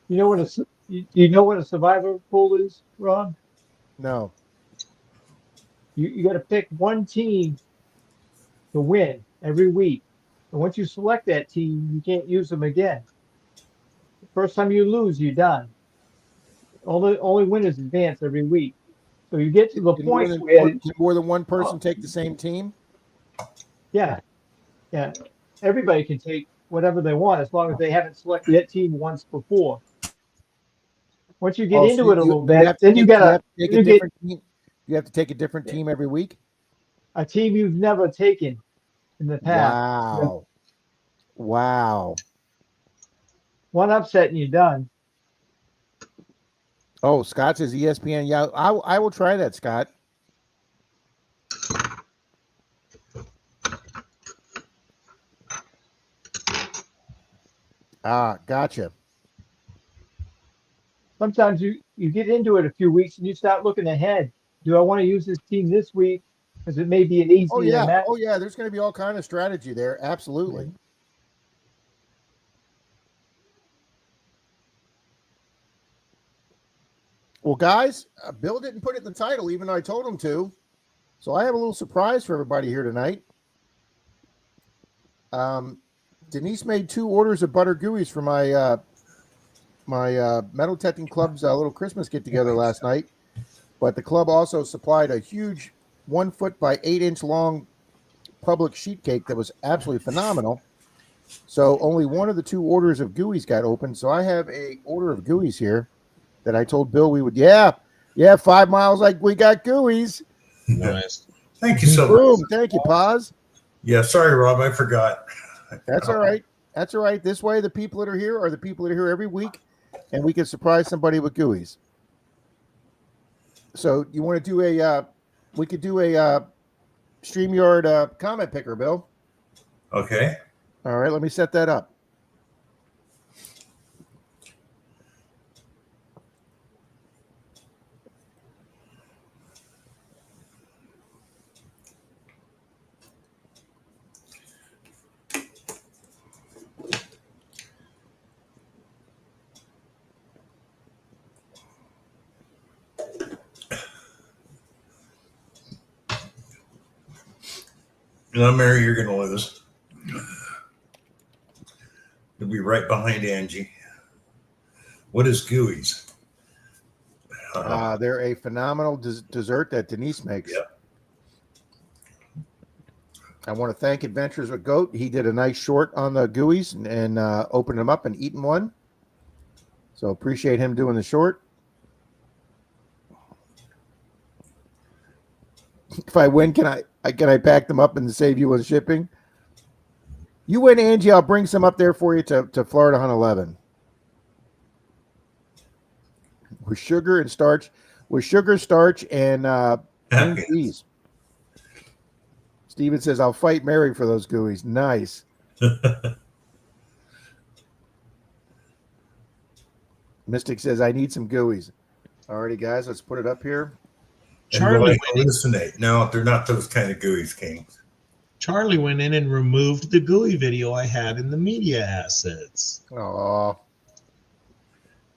You know what you know what a survivor pool is, Rob? No. You got to pick one team to win every week, and once you select that team, you can't use them again. The first time you lose, you're done. Only winners advance every week. So you get to the Can point where, more than one person take the same team? yeah, everybody can take whatever they want as long as they haven't selected that team once before. Once you get Oh, into so it a little you bit, have to then you take- gotta take you a get different team. You have to take a different team every week. a team you've never taken in the past. Wow. Wow. One upset and you're done. Oh, Scott says ESPN. Yeah, I will try that, Scott. Ah, gotcha. Sometimes you get into it a few weeks and you start looking ahead. Do I want to use this team this week? Because it may be an Oh easier yeah. match. Oh yeah. There's going to be all kind of strategy there. Absolutely. Well, guys, Bill didn't put it in the title, even though I told him to. So I have a little surprise for everybody here tonight. Denise made 2 orders of butter gooeys for my Metal Detecting Club's little Christmas get together last night. But the club also supplied a huge 1 foot by 8 inch long public sheet cake that was absolutely phenomenal. So only one of the 2 orders of gooeys got opened. So I have a order of gooeys here that I told Bill we would. Yeah, 5 miles like we got gooeys. Nice. Thank you so Boom. much. Thank you, Paz. Yeah, sorry, Rob, I forgot. That's all right. That's all right. This way, the people that are here are the people that are here every week, and we can surprise somebody with gooeys. So you want to do we could do a StreamYard comment picker, Bill. Okay. All right, let me set that up. No, Mary, you're going to lose. You'll be right behind Angie. What is gooeys? They're a phenomenal dessert that Denise makes. Yeah. I want to thank Adventures with Goat. He did a nice short on the gooeys and opened them up and eaten one. So appreciate him doing the short. If I win, can I pack them up and save you on shipping? You win, Angie. I'll bring some up there for you to Florida Hunt 11. With sugar and starch, and Jeez. Steven says, I'll fight Mary for those gooeyes. Nice. Mystic says, I need some gooeyes. Alrighty, guys, let's put it up here. And will Charlie, I hallucinate? No, they're not those kind of gooey's, Kings. Charlie went in and removed the GUI video I had in the media assets. Oh.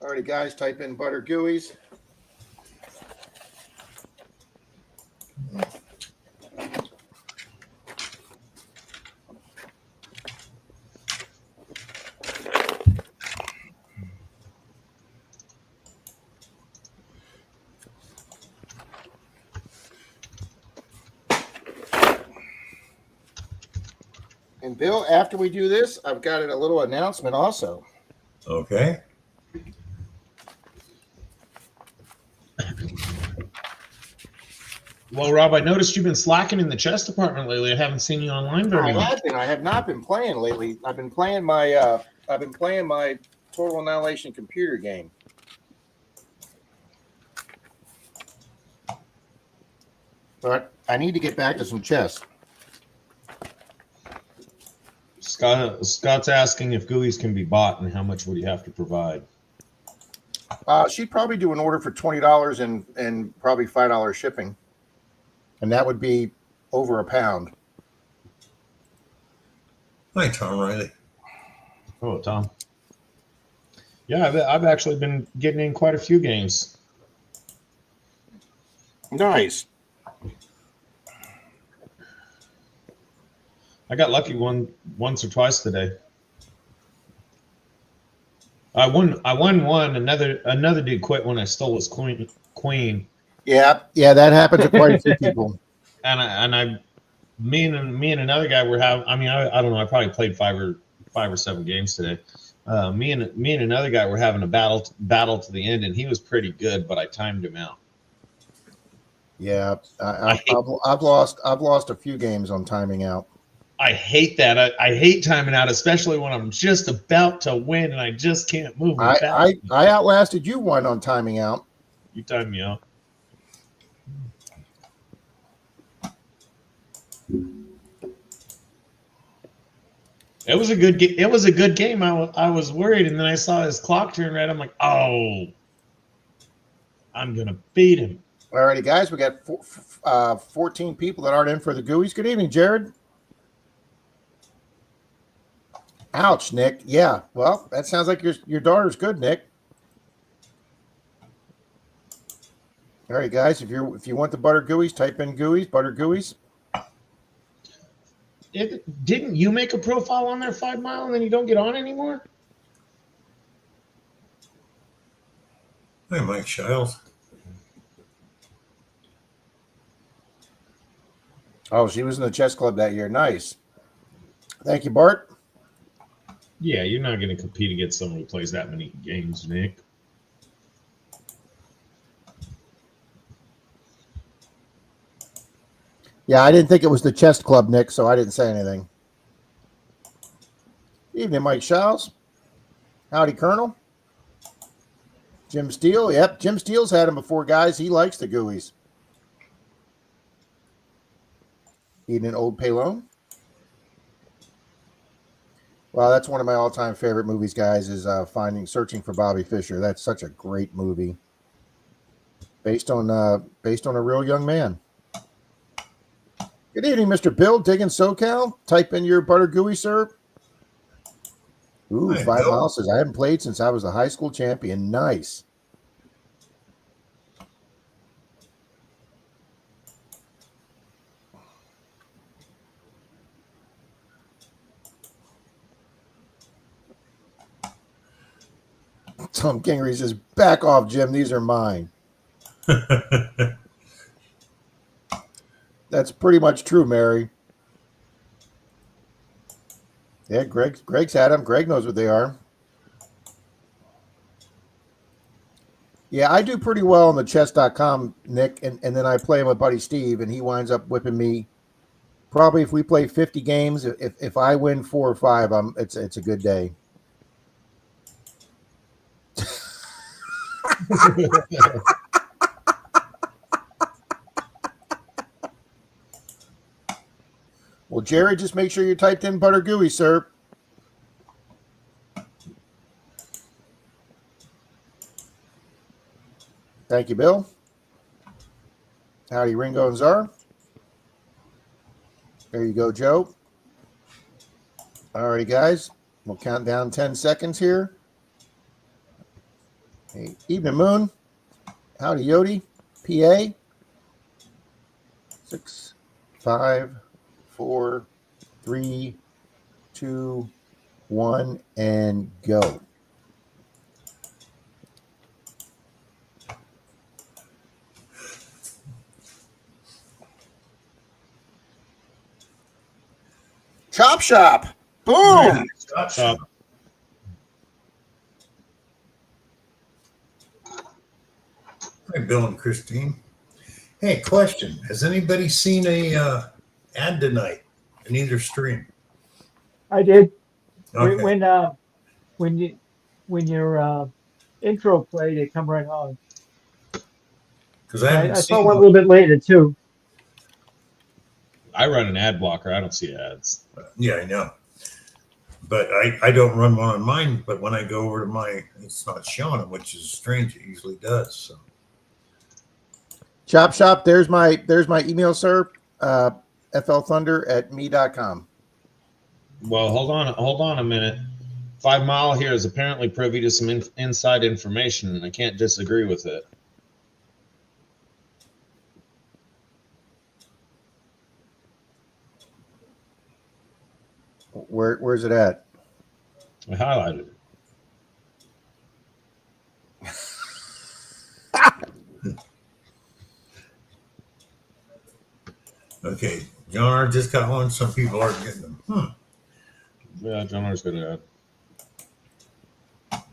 Alrighty, guys, type in butter gooeyes. And Bill, after we do this, I've got a little announcement also. Okay. Well, Rob, I noticed you've been slacking in the chess department lately. I haven't seen you online very much. I have not been playing lately. I've been playing my Total Annihilation computer game. But I need to get back to some chess. Scott's asking if GUIs can be bought and how much would you have to provide? She'd probably do an order for $20 and probably $5 shipping, and that would be over £1. Hi, Tom Riley. Oh, Tom. Yeah, I've actually been getting in quite a few games. Nice. I got lucky once or twice today. I won one. Another dude quit when I stole his queen. Yeah, that happens to quite a few people. Me and another guy were having. I mean, I don't know. I probably played five or seven games today. Me and another guy were having a battle to the end, and he was pretty good, but I timed him out. Yeah, I've lost a few games on timing out. I hate that. I hate timing out, especially when I'm just about to win and I just can't move. I outlasted you one on timing out. You timed me out. It was a good game. It was a good game. I was worried, and then I saw his clock turn red. I'm like, oh, I'm gonna beat him. Alrighty, guys, we got 14 people that aren't in for the GUIs. Good evening, Jared. Ouch, Nick. Yeah, well, that sounds like your daughter's good, Nick. All right, guys, if you want the butter GUIs, type in GUIs, butter GUIs. Didn't you make a profile on their 5 Mile and then you don't get on anymore? Hi, Mike Shiles. Oh, she was in the chess club that year. Nice. Thank you, Bart. Yeah, you're not going to compete against someone who plays that many games, Nick. Yeah, I didn't think it was the chess club, Nick, so I didn't say anything. Evening, Mike Shiles. Howdy, Colonel. Jim Steele. Yep, Jim Steele's had him before, guys. He likes the GUIs. Evening, Old Palone. Well, that's one of my all-time favorite movies, guys, is Searching for Bobby Fischer. That's such a great movie. Based on a real young man. Good evening, Mr. Bill, digging SoCal. Type in your butter GUI, sir. Ooh, Hi, 5 Bill. Mile says, I haven't played since I was a high school champion. Nice. Tom Kingery says, back off, Jim. These are mine. That's pretty much true, Mary. Yeah, Greg's had them. Greg knows what they are. Yeah, I do pretty well on the chess.com, Nick, and then I play my buddy Steve, and he winds up whipping me. Probably if we play 50 games, if I win 4 or 5, it's a good day. Well, Jerry, just make sure you typed in butter gooey, sir. Thank you, Bill. Howdy, Ringo and Czar. There you go, Joe. All righty, guys. We'll count down 10 seconds here. Hey, evening, Moon. Howdy, Yodi. PA. 6, 5, 4, 3, 2, 1, and go. Chop Shop. Boom. Hi, Bill and Christine. Hey, question. Has anybody seen a ad tonight in either stream? I did. Okay. When your intro played, it come right on. Because I haven't I seen saw one a one. little bit later too. I run an ad blocker. I don't see ads. Yeah, I know. But I don't run one on mine. But when I go over to my, it's not showing them, which is strange. It usually does. So Chop Shop. There's my email, sir. flthunder@me.com. Well, hold on a minute. 5 Mile here is apparently privy to some inside information, and I can't disagree with it. Where's it at? I highlighted it. okay, John R just got one. Some people aren't getting them. Yeah, John R's got an ad.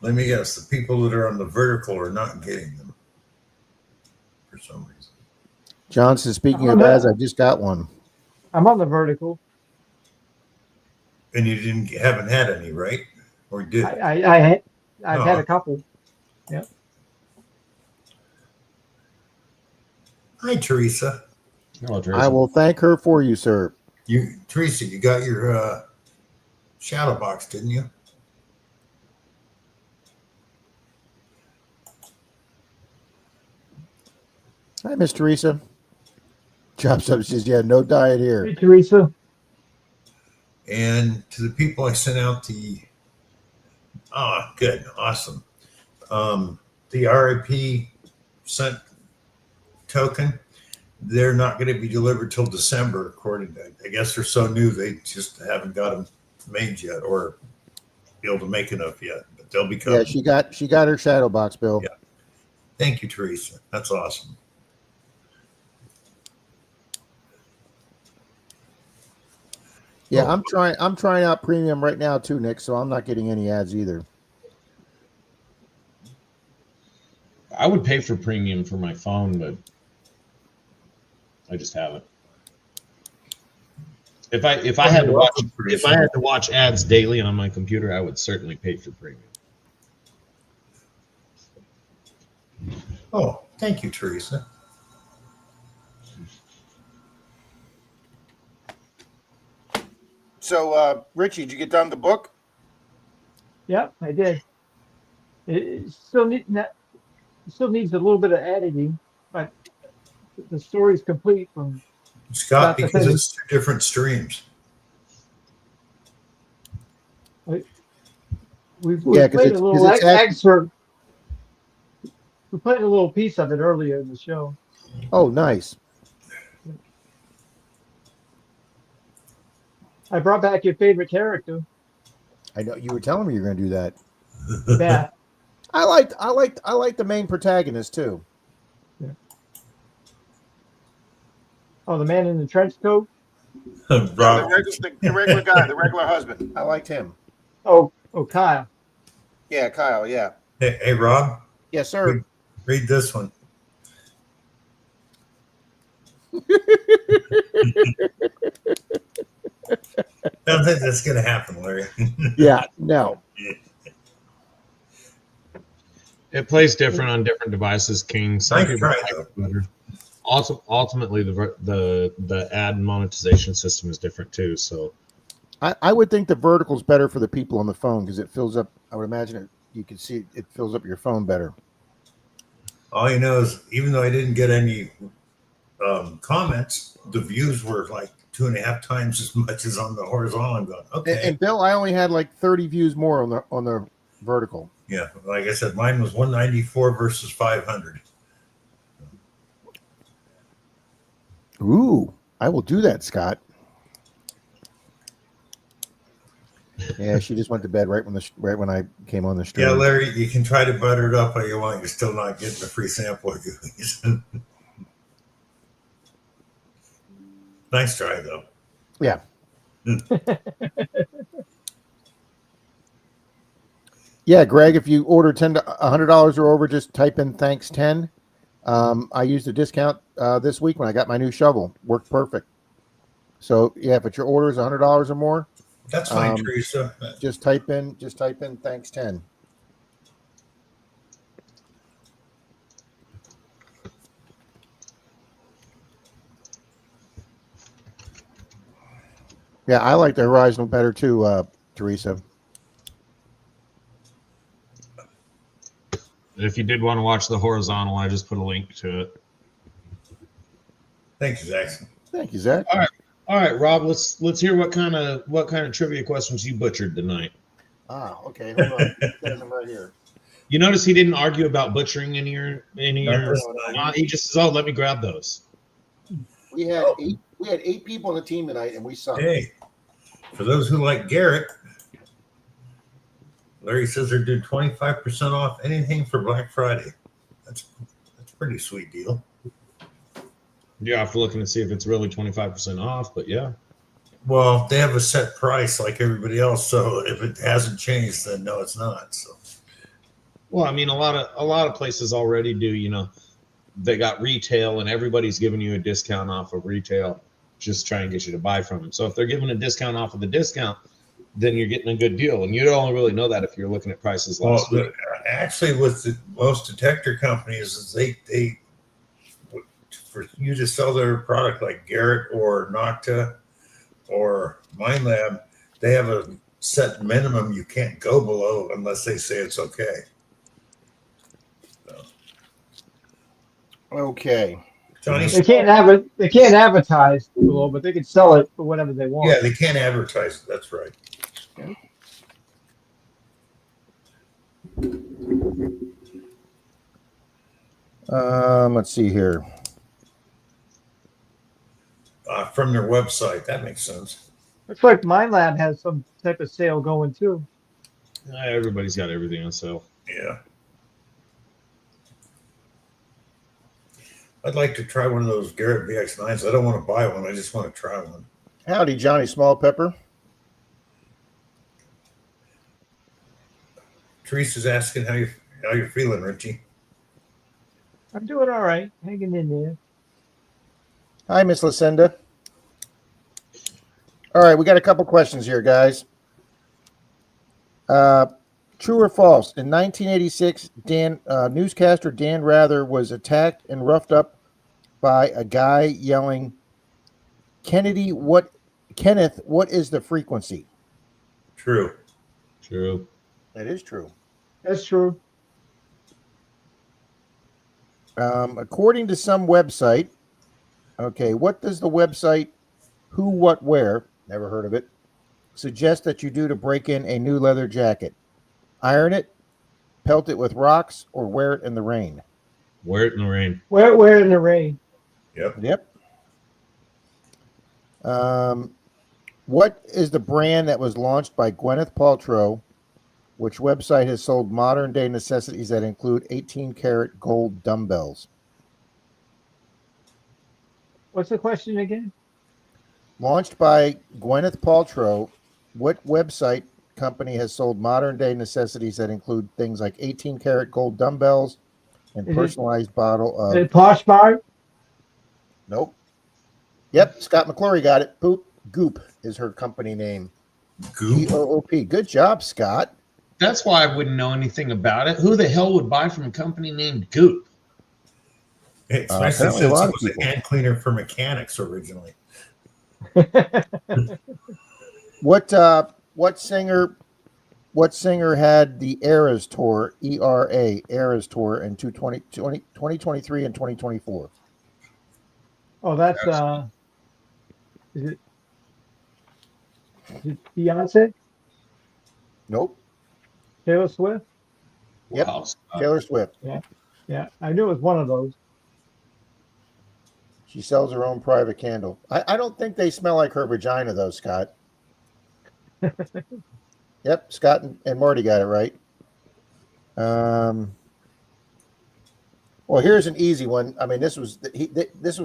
Let me guess. The people that are on the vertical are not getting them for some reason. Johnson, speaking of ads, I just got one. I'm on the vertical. And you haven't had any, right? Or did? I've had Oh. a couple. Hi, Teresa. Hello, Tracy. I will thank her for you, sir. Teresa, you got your shadow box, didn't you? Hi, Miss Teresa. Chop Shop says, yeah, no diet here. Hey, Teresa. And to the people I sent out good, awesome. The RIP sent token, they're not going to be delivered till December, according to, I guess they're so new, they just haven't got them made yet or be able to make enough yet, but they'll be coming. Yeah, she got her shadow box, Bill. Yeah. Thank you, Teresa. That's awesome. Yeah, I'm trying out premium right now too, Nick, so I'm not getting any ads either. I would pay for premium for my phone, but I just haven't. If I had to watch ads daily on my computer, I would certainly pay for premium. Oh, thank you, Teresa. So, Richie, did you get done the book? Yep, I did. It still needs a little bit of editing, but the story's complete from. Scott, That's the because thing. it's 2 different streams. We Yeah, 'cause played it's- a little 'cause it's excerpt. We played a little piece of it earlier in the show. Oh, nice. I brought back your favorite character, I know you were telling me you're going to do that. Beth. I like the main protagonist too. Oh, the man in the trench coat. Rob, The regular guy, the regular husband. I liked him. Oh, Kyle. Yeah, Kyle. Yeah. hey, Rob, Yes, sir. read this one. I don't think that's going to happen, Larry. Yeah. No. It plays different on different devices, King. Some Nice people try, like it better. ultimately the ad monetization system is different too. So I would think the vertical is better for the people on the phone because it fills up. I would imagine you can see it fills up your phone better. All you know is, even though I didn't get any comments, the views were like 2.5 times as much as on the horizontal. I'm going, okay. And Bill, I only had like 30 views more on the vertical. Yeah, like I said, mine was 194 versus 500. Ooh, I will do that, Scott. Yeah, she just went to bed right when I came on the stream. Yeah, Larry, you can try to butter it up all you want. You're still not getting a free sample of goodies. Nice try, though. Yeah. Yeah, Greg, if you order $100 or over, just type in thanks 10. I used a discount this week when I got my new shovel. Worked perfect. So yeah, if your order is $100 or more, That's fine, Teresa. just type in thanks 10. Yeah, I like the Horizon better too, Teresa. if you did want to watch the horizontal, I just put a link to it. Thank you, Zach. Thank you, Zach. All right, Rob. Let's hear what kind of trivia questions you butchered tonight. Okay. Hold on. Got them right here. You notice he didn't argue about butchering any of Not your. this time. He just says, "Oh, let me grab those." We had eight people on the team tonight, and we sucked. Hey, for those who like Garrett, Larry says they're doing 25% off anything for Black Friday. That's a pretty sweet deal. Yeah, after looking to see if it's really 25% off, but yeah. Well, they have a set price like everybody else, so if it hasn't changed, then no, it's not. So, Well, I mean, a lot of places already do. You know, they got retail, and everybody's giving you a discount off of retail, just try and get you to buy from them. So if they're giving a discount off of the discount, then you're getting a good deal, and you don't really know that if you're looking at prices last week. Actually, with most detector companies, is they for you to sell their product like Garrett or Nocta or MindLab, they have a set minimum you can't go below unless they say it's okay. So, Okay. Johnny, They can't have it. They can't advertise below, but they can sell it for whatever they want. yeah, they can't advertise it. That's right. Let's see here. From their website, that makes sense. Looks like MindLab has some type of sale going too. Everybody's got everything on sale. Yeah. I'd like to try one of those Garrett VX9s. I don't want to buy one. I just want to try one. Howdy, Johnny Small Pepper. Teresa's asking how you're feeling, Richie. I'm doing all right, hanging in there. Hi, Miss Lucinda. All right, we got a couple questions here, guys. True or false? In 1986, newscaster Dan Rather was attacked and roughed up by a guy yelling, Kenneth, what is the frequency? True. True. That is true. That's true. According to some website, okay, what does the website Who, What, Where, never heard of it, suggest that you do to break in a new leather jacket? Iron it, pelt it with rocks, or wear it in the rain? Wear it in the rain. We're in the rain. Yep. What is the brand that was launched by Gwyneth Paltrow, which website has sold modern day necessities that include 18-karat gold dumbbells? What's the question again? Launched by Gwyneth Paltrow, what website company has sold modern day necessities that include things like 18-karat gold dumbbells and Is it- personalized bottle of... Poshmark. Nope. Yep, Scott McClory got it. Goop is her company name. Goop. Goop. Good job, Scott. That's why I wouldn't know anything about it. Who the hell would buy from a company named Goop? It's nice apparently a since lot it of was a people. hand cleaner for mechanics originally. What singer had the Eras tour, Eras tour in 2023 and 2024? Oh, that's is it Beyonce? Nope. Taylor Swift? Yep. Wow. Taylor Swift. Yeah, I knew it was one of those. She sells her own private candle. I don't think they smell like her vagina though, Scott. Yep, Scott and Marty got it right. Well, here's an easy one. I mean, this was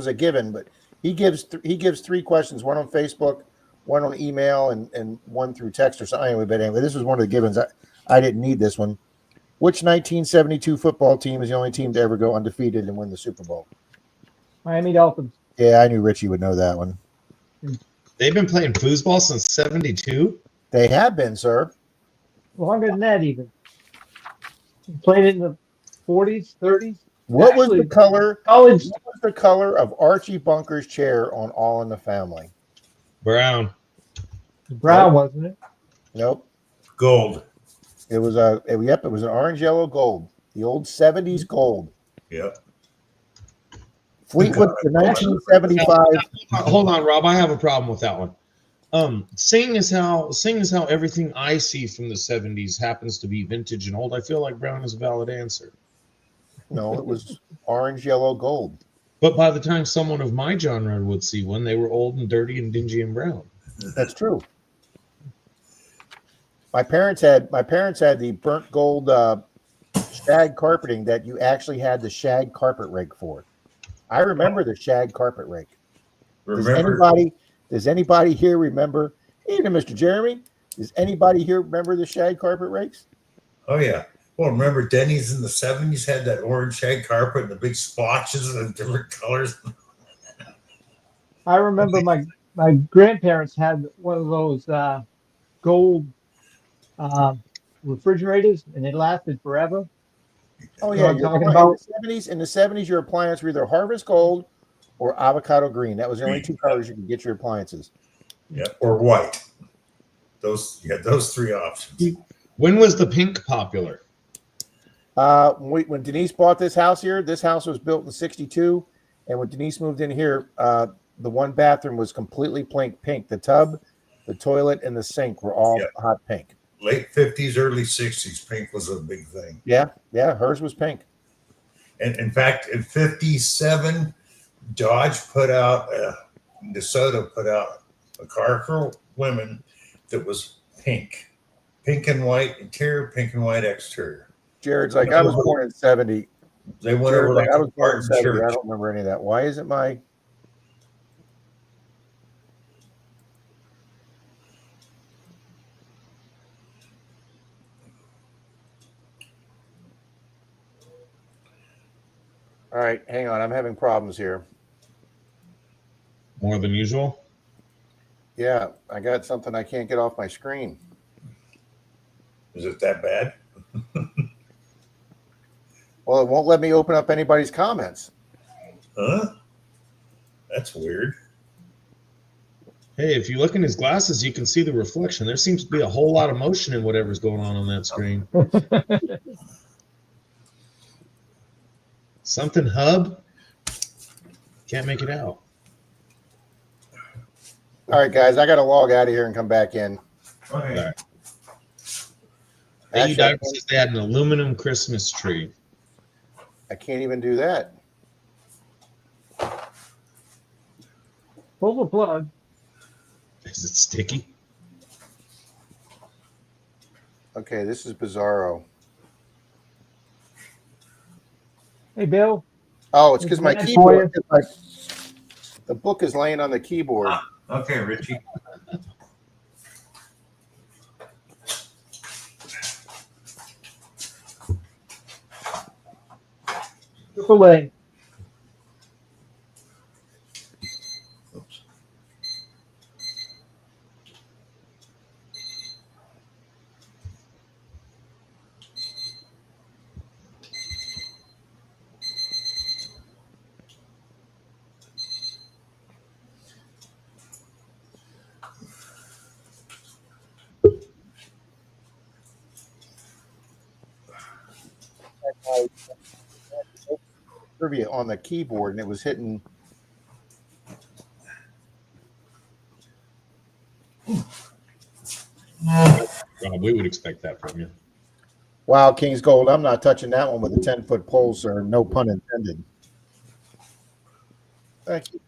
a given, but he gives 3 questions: one on Facebook, one on email, and one through text or something. But anyway, this was one of the givens. I didn't need this one. Which 1972 football team is the only team to ever go undefeated and win the Super Bowl? Miami Dolphins. Yeah, I knew Richie would know that one. They've been playing foosball since '72. They have been, sir. Longer than that, even. Played it in the 40s, 30s. What was the Actually, color? College What was the color of Archie Bunker's chair on All in the Family? Brown. brown, wasn't it? Nope. Gold. It was it was an orange, yellow, gold. The old 70s gold. Yep. Fleetwood, the 1975. Hold on, Rob. I have a problem with that one. Seeing as how everything I see from the '70s happens to be vintage and old, I feel like brown is a valid answer. No, it was orange, yellow, gold. But by the time someone of my genre would see one, they were old and dirty and dingy and brown. That's true. My parents had the burnt gold shag carpeting that you actually had the shag carpet rake for. I remember the shag carpet rake. Does anybody here remember? Even Mr. Jeremy, does anybody here remember the shag carpet rakes? Oh yeah. Well, remember Denny's in the 70s had that orange shag carpet and the big splotches of different colors. I remember my grandparents had one of those gold refrigerators, and it lasted forever. Oh You know yeah, what I'm talking about? in the 70s, your appliance were either harvest gold or avocado green. That was the only 2 colors you could get your appliances. Yeah, or white. You had those 3 options. When was the pink popular? When Denise bought this house was built in '62, and when Denise moved in here, the one bathroom was completely pink. The tub, the toilet, and the sink were all hot pink. Late 50s, early 60s, pink was a big thing. Yeah, hers was pink. And in fact, in 57, Dodge put out, DeSoto put out a car for women that was pink and white interior, pink and white exterior. Jared's like, I was born in '70. They went over like I was born in Martin '70. Church. I don't remember any of that. Why isn't my All right, hang on. I'm having problems here. More than usual? Yeah, I got something I can't get off my screen. Is it that bad? Well, it won't let me open up anybody's comments. Huh? That's weird. Hey, if you look in his glasses, you can see the reflection. There seems to be a whole lot of motion in whatever's going on that screen. Something hub? Can't make it out. All right, guys, I got to log out of here and come back in. Okay. Hey, Actually, Diver says they had an aluminum Christmas tree. I can't even do that. Pull the plug. Is it sticky? Okay, this is Bizarro. Hey, Bill. Oh, it's because my Bad keyboard, the book is laying on the keyboard. Okay, Richie. AAA. Oops. my trivia on the keyboard, and it was hitting. Rob, we would expect that from you. Wow, King's Gold. I'm not touching that one with a 10-foot pole, sir. No pun intended. Thank you.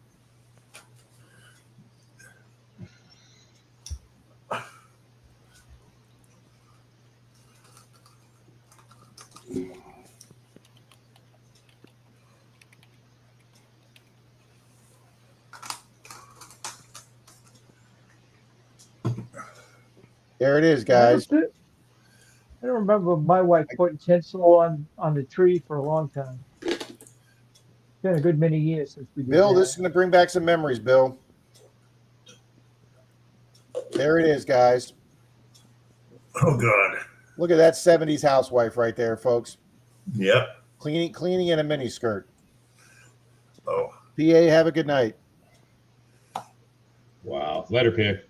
There it is, guys. I don't remember my wife putting tinsel on the tree for a long time. It's been a good many years since we did Bill, that. this is going to bring back some memories, Bill. There it is, guys. Oh God. Look at that 70s housewife right there, folks. Yep. Cleaning in a mini skirt. Oh. PA, have a good night. Wow. Letter pick.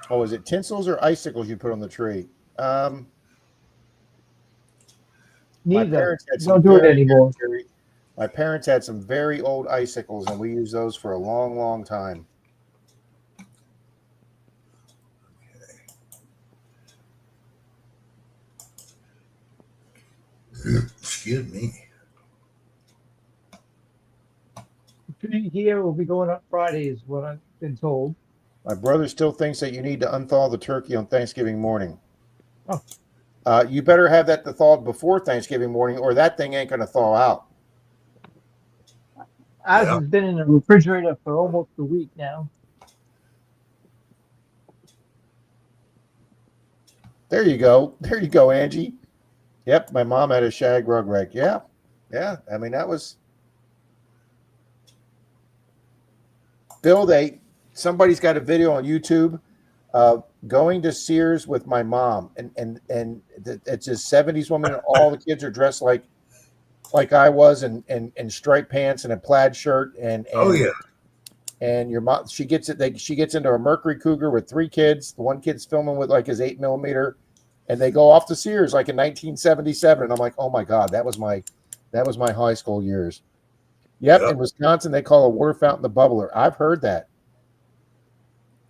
Oh, is it tinsels or icicles you put on the tree? My Neither. parents had Don't do it anymore. My parents had some very old icicles, and we used those for a long, long time. Excuse me. The tree here will be going up Friday, is what I've been told. My brother still thinks that you need to unthaw the turkey on Thanksgiving morning. Oh. You better have that thawed before Thanksgiving morning, or that thing ain't going to thaw out. Ours Yeah. has been in the refrigerator for almost a week now. There you go. There you go, Angie. Yep, my mom had a shag rug rake. Yeah. Yeah. I mean, that was Bill, somebody's got a video on YouTube going to Sears with my mom, and it's a 70s woman, and all the kids are dressed like I was, and striped pants and a plaid shirt, and Oh yeah. and your mom, she gets into a Mercury Cougar with 3 kids. The one kid's filming with like his 8mm, and they go off to Sears like in 1977. And I'm like, oh my God, that was my high school years. Yep. Yep. In Wisconsin, they call a water fountain the bubbler. I've heard that.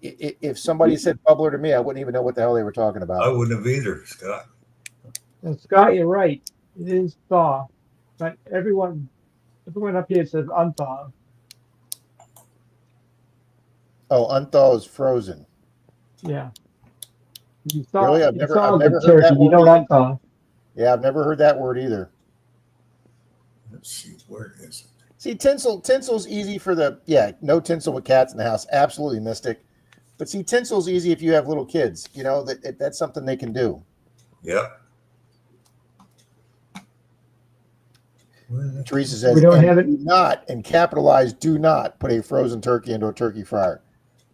If somebody said bubbler to me, I wouldn't even know what the hell they were talking I about. wouldn't have either, Scott. And Scott, you're right. It is thaw. But everyone up here says unthaw. Oh, unthaw is frozen. Yeah. You thaw, Really? I've you never thaw the heard turkey. that You word don't either. unthaw. Yeah, I've never heard that word either. Let's see, where is it? See, tinsel's easy for no tinsel with cats in the house. Absolutely, Mystic. But see, tinsel's easy if you have little kids. You know, that's something they can do. Yep. Teresa says, We don't have it. do not, and capitalize, do not put a frozen turkey into a turkey fryer.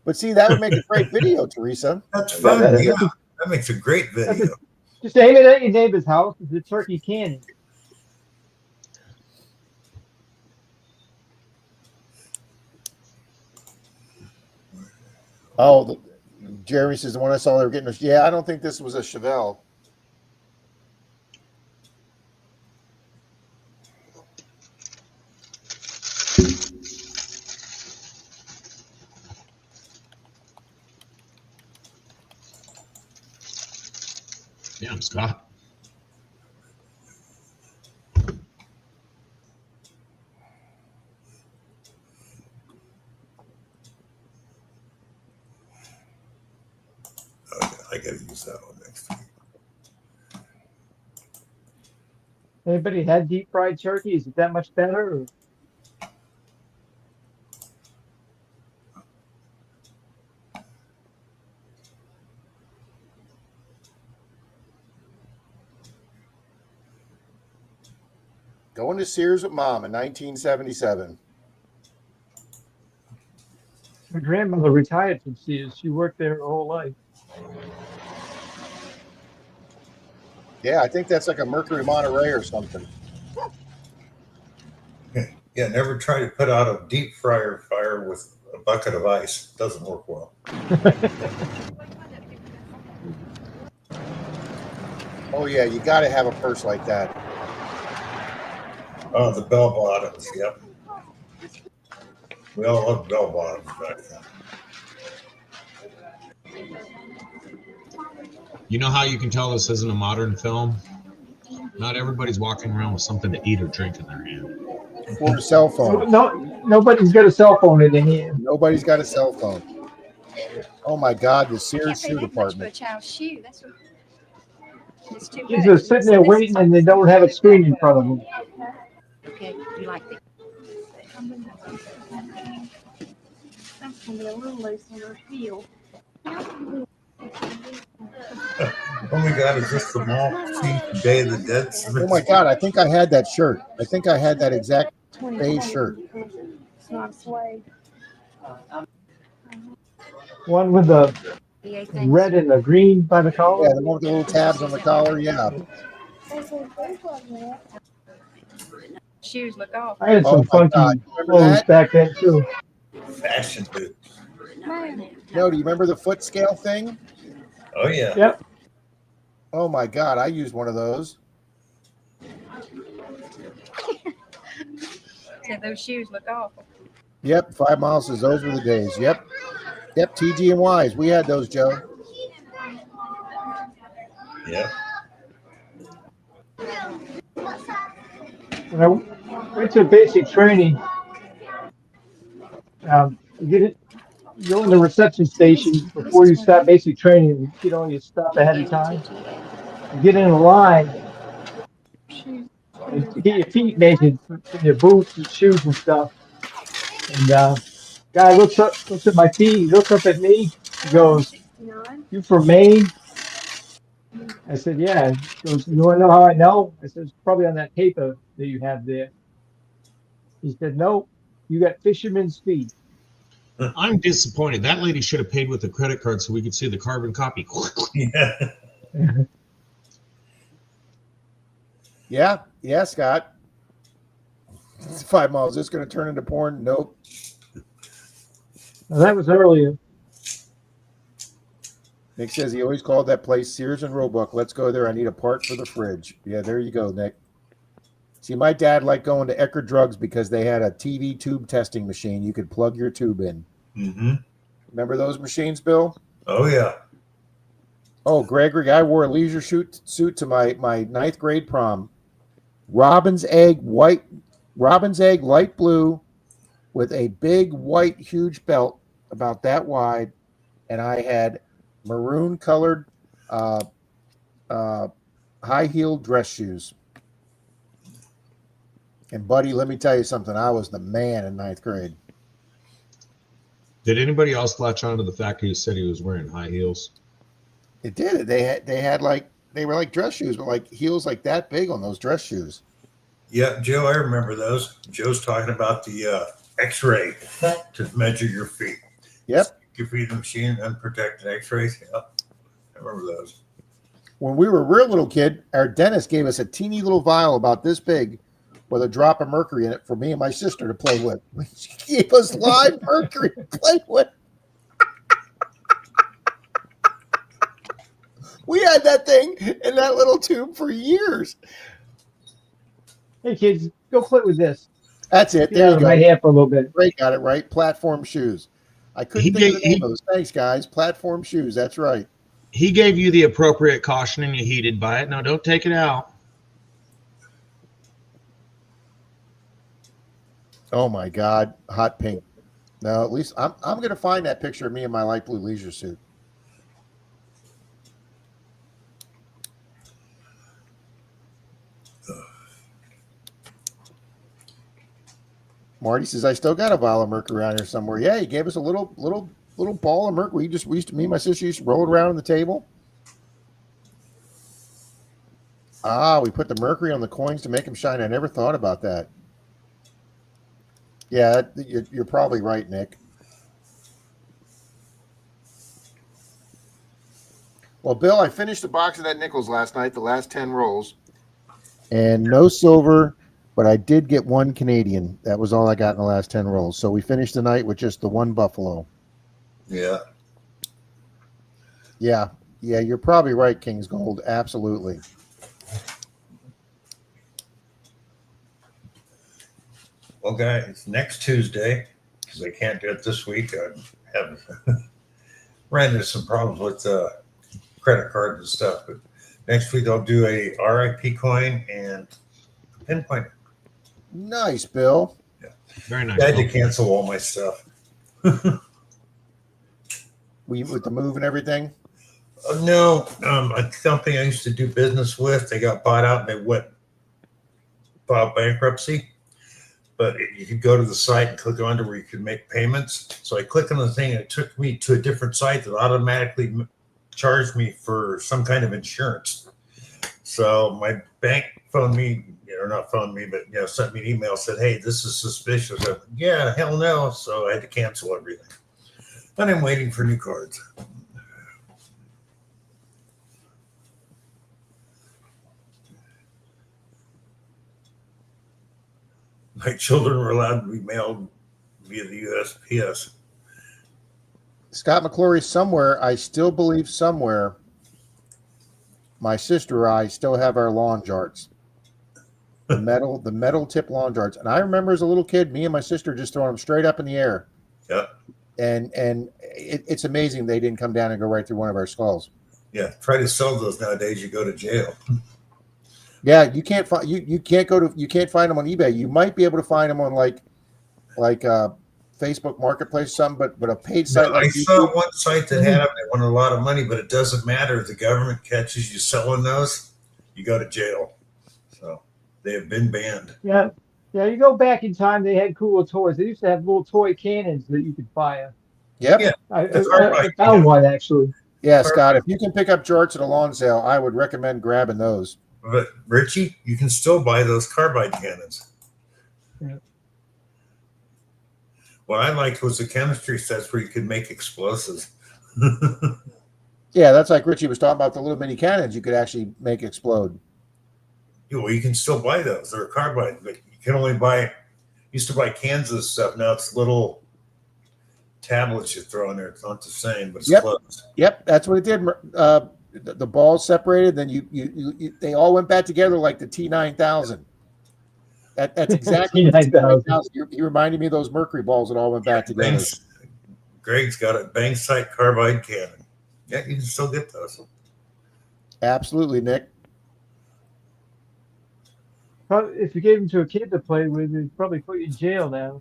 But see, that would make a great video, Teresa. That's fun. That- Yeah. That makes a great video. Just aim it at your neighbor's house. It's a turkey cannon. Oh, Jeremy says the one I saw they were getting. Yeah, I don't think this was a Chevelle. Damn, Scott. Okay, I gotta use that one next week. Anybody had deep fried turkey? Is it that much better? Or? Going to Sears with Mom in 1977. My grandmother retired from Sears. She worked there her whole life. Yeah, I think that's like a Mercury Monterey or something. Yeah, never try to put out a deep fryer fire with a bucket of ice. Doesn't work well. Oh yeah, you got to have a purse like that. Oh, the bell bottoms. Yep. We all loved bell bottoms back then. You know how you can tell this isn't a modern film? Not everybody's walking around with something to eat or drink in their hand. Or a cell phone. Nobody's got a cell phone in their hand. Nobody's got a cell phone. Oh my God, the I Sears can't shoe pay that much for a department. child's shoe. That's what. It's too Kids much. are sitting there waiting and they don't have a screen in front of them. Okay, you like that? That's gonna be a little loose on her heel. Oh my God, is this the mall feast Day of the Dead? Oh my God, I think I had that shirt. I think I had that exact beige shirt. It's not suede. One with the VA things. red and the green by the collar. Yeah, the one with the little tabs on the collar. Yeah. Shoes look off. I had Oh some my funky God, remember clothes that? back then too. Fashion boots. No, do you remember the foot scale thing? Oh yeah. Yep. Oh my God, I used one of those. Said those shoes look awful. Yep, 5 miles says those were the days. Yep. Yep, TG and Ys. We had those, Joe. Yeah. When I went to basic training, you go in the reception station before you start basic training. You stop ahead of time. You get in a line and to get your feet measured for your boots and shoes and stuff. And guy looks at my feet. He looks up at me. He goes, "You from Maine?" I said, "Yeah." He goes, "You want to know how I know?" I said, "It's probably on that paper that you have there." He said, "No, you got fisherman's feet." I'm disappointed. That lady should have paid with a credit card so we could see the carbon copy. Yeah. Yeah, Scott. 5 miles. Is this going to turn into porn? Nope. Now, that was earlier. Nick says he always called that place Sears and Roebuck. Let's go there. I need a part for the fridge. Yeah, there you go, Nick. See, my dad liked going to Eckerd Drugs because they had a TV tube testing machine. You could plug your tube in. Mm-hmm. Remember those machines, Bill? Oh yeah. Oh, Gregory, I wore a leisure suit to my 9th grade prom. Robin's egg light blue with a big white huge belt about that wide, and I had maroon colored high-heeled dress shoes. And buddy, let me tell you something. I was the man in 9th grade. Did anybody else latch on to the fact he said he was wearing high heels? It did. They were like dress shoes, but like heels like that big on those dress shoes. Yeah, Joe, I remember those. Joe's talking about the X-ray to measure your feet. Yep. Stick your feet in the machine, unprotected X-rays. Yep. I remember those. When we were a real little kid, our dentist gave us a teeny little vial about this big with a drop of mercury in it for me and my sister to play with. She gave us live mercury to play with. We had that thing in that little tube for years. Hey kids, go play with this. That's it. Get There out you of go. my hair for a little bit. Ray got it right. Platform shoes. I couldn't think of the name of those. Thanks, guys. Platform shoes. That's right. He gave you the appropriate caution and you heeded by it. Now don't take it out. Oh my God, hot pink. No, at least I'm gonna find that picture of me in my light blue leisure suit. Marty says I still got a vial of mercury around here somewhere. Yeah, he gave us a little ball of mercury. Me and my sister used to roll it around on the table. We put the mercury on the coins to make them shine. I never thought about that. Yeah, you're probably right, Nick. Well, Bill, I finished the box of that Nichols last night, the last 10 rolls. And no silver, but I did get one Canadian. That was all I got in the last 10 rolls. So we finished the night with just the one Buffalo. Yeah. Yeah, you're probably right, King's Gold. Absolutely. Well, guys, next Tuesday, because I can't do it this week, I have ran into some problems with credit cards and stuff. But next week, I'll do a RIP coin and pinpoint. Nice, Bill. Very nice. I had to Bill. cancel all my stuff. With the move and everything. No, a company I used to do business with, they got bought out and they went filed bankruptcy. But you could go to the site and click on to where you could make payments. So I clicked on the thing and it took me to a different site that automatically charged me for some kind of insurance. So my bank phoned me, or not phoned me, but sent me an email, said, "Hey, this is suspicious." I went, yeah, hell no. So I had to cancel everything. And I'm waiting for new cards. My children were allowed to be mailed via the USPS. Scott McClory, somewhere, I still believe somewhere, my sister or I still have our lawn jarts. The metal tip lawn jarts. And I remember as a little kid, me and my sister just throwing them straight up in the air. Yeah. And it's amazing they didn't come down and go right through one of our skulls. Yeah. Try to sell those nowadays, you go to jail. Yeah, you can't find you can't find them on eBay. You might be able to find them on like Facebook Marketplace or something, but a paid site No, like I saw YouTube, one site that had them. They wanted a lot of money, but it doesn't matter. If the government catches you selling those, you go to jail. So they have been banned. Yeah. Yeah, you go back in time, they had cooler toys. They used to have little toy cannons that you could fire. Yep. Yeah. I found one, actually. Yeah, Scott, if you can pick up jarts at a lawn sale, I would recommend grabbing those. But Richie, you can still buy those carbide cannons. Yeah. What I liked was the chemistry sets where you could make explosives. Yeah, that's like Richie was talking about, the little mini cannons you could actually make explode. Well, you can still buy those. They're carbide, but you can only buy. Used to buy cans of stuff. Now it's little tablets you throw in there. It's not the same, but it's close. Yep, that's what it did. The balls separated, then you they all went back together like the T9000. That's exactly what T9000. You reminded me of those mercury balls that all went back together. Greg's got a bang sight carbide cannon. Yeah, you can still get those. Absolutely, Nick. If you gave them to a kid to play with, they'd probably put you in jail now.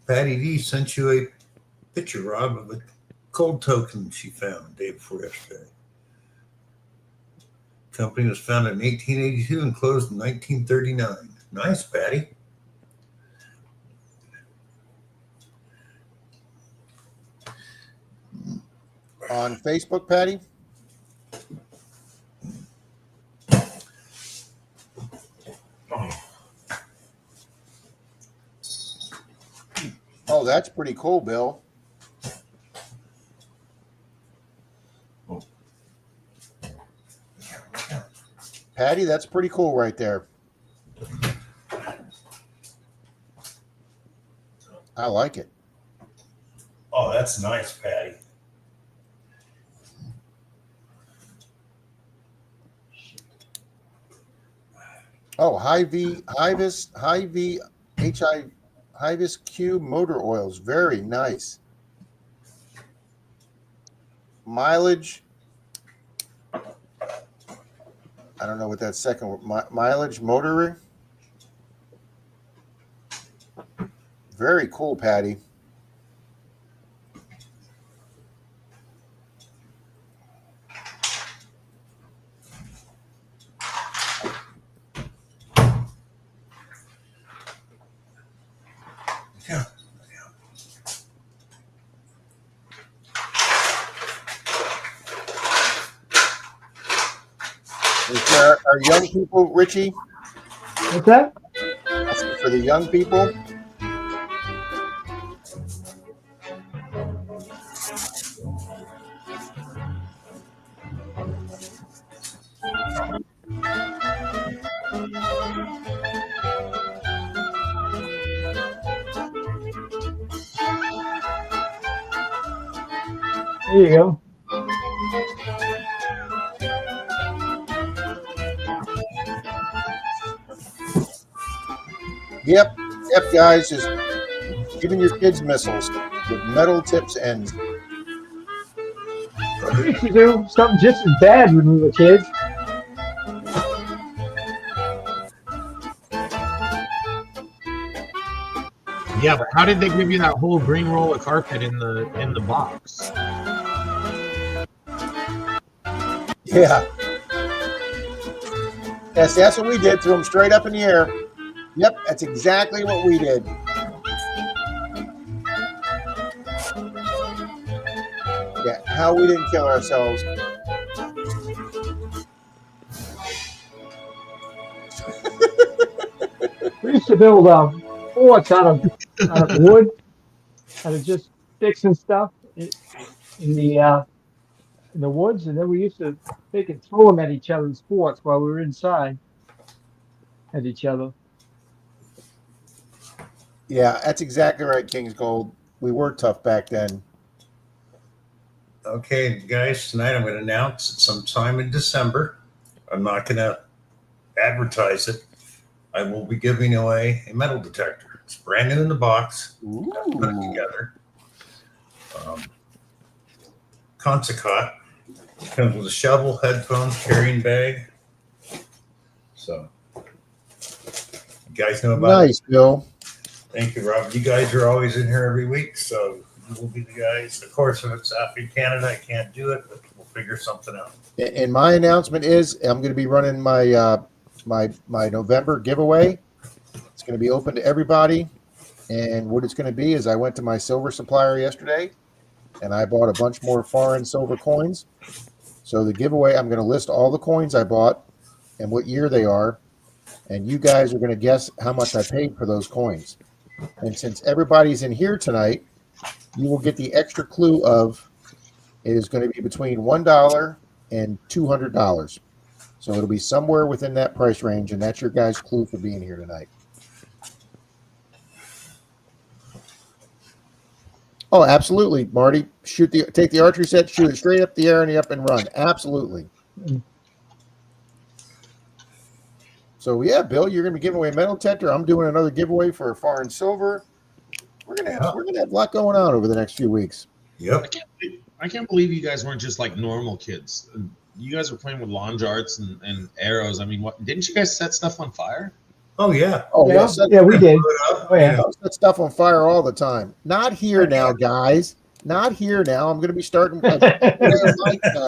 Patty D sent you a picture, Rob, of a cold token she found the day before yesterday. The company was founded in 1882 and closed in 1939. Nice, Patty. On Facebook, Patty? Oh, that's pretty cool, Bill. Patty, that's pretty cool right there. I like it. Oh, that's nice, Patty. Oh, Hy-Vis Q motor oils, very nice. Mileage. I don't know what that second word, mileage motor. Very cool, Patty. Yeah. For our young people, Richie, What's that? for the young people, There you go. Yep, guys, just giving your kids missiles with metal tips ends. We used to do something just as bad when we were kids. Yeah, but how did they give you that whole green roll of carpet in the box? Yeah. Yes, that's what we did. Threw them straight up in the air. Yep, that's exactly what we did. Yeah, how we didn't kill ourselves. We used to build forts out of wood, out of just sticks and stuff in the woods, and then we used to take and throw them at each other's forts while we were inside at each other. Yeah, that's exactly right, King's Gold. We were tough back then. Okay, guys, tonight I'm going to announce sometime in December. I'm not going to advertise it. I will be giving away a metal detector. It's brand new in the box. Ooh. Put it together. Consicot. Comes with a shovel, headphones, carrying bag. So, you guys know about Nice, Bill. it. Thank you, Rob. You guys are always in here every week, so you will be the guys. Of course, if it's out in Canada, I can't do it, but we'll figure something out. And my announcement is I'm going to be running my my November giveaway. It's going to be open to everybody. And what it's going to be is I went to my silver supplier yesterday and I bought a bunch more foreign silver coins. So the giveaway, I'm going to list all the coins I bought and what year they are. And you guys are going to guess how much I paid for those coins. And since everybody's in here tonight, you will get the extra clue of it is going to be between $1 and $200. So it'll be somewhere within that price range, and that's your guys' clue for being here tonight. Oh, absolutely, Marty. Take the archery set, shoot it straight up the air and up and run. Absolutely. So yeah, Bill, you're gonna be giving away a metal detector. I'm doing another giveaway for foreign silver. We're gonna have a lot going on over the next few weeks. Yep. I can't believe you guys weren't just like normal kids. You guys were playing with lawn darts and arrows. I mean, what didn't you guys set stuff on fire? Oh, yeah. Oh Yeah, yes, yeah, we did. Oh, yeah. that stuff on fire all the time. Not here now, guys. Not here now. I'm gonna be starting.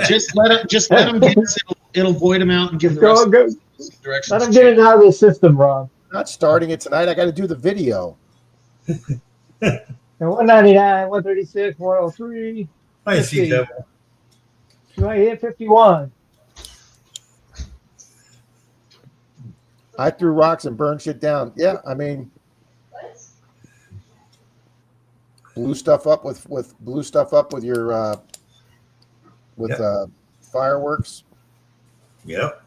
Just let them guess. It'll void them out and give the Go, rest go. of the directions. Let them get it out of the system, Rob. Not starting it tonight. I got to do the video. And 199, 136, 103. I see see. that. You might hit 51. I threw rocks and burned shit down. Yeah, I mean, blew stuff up with your fireworks. Yep.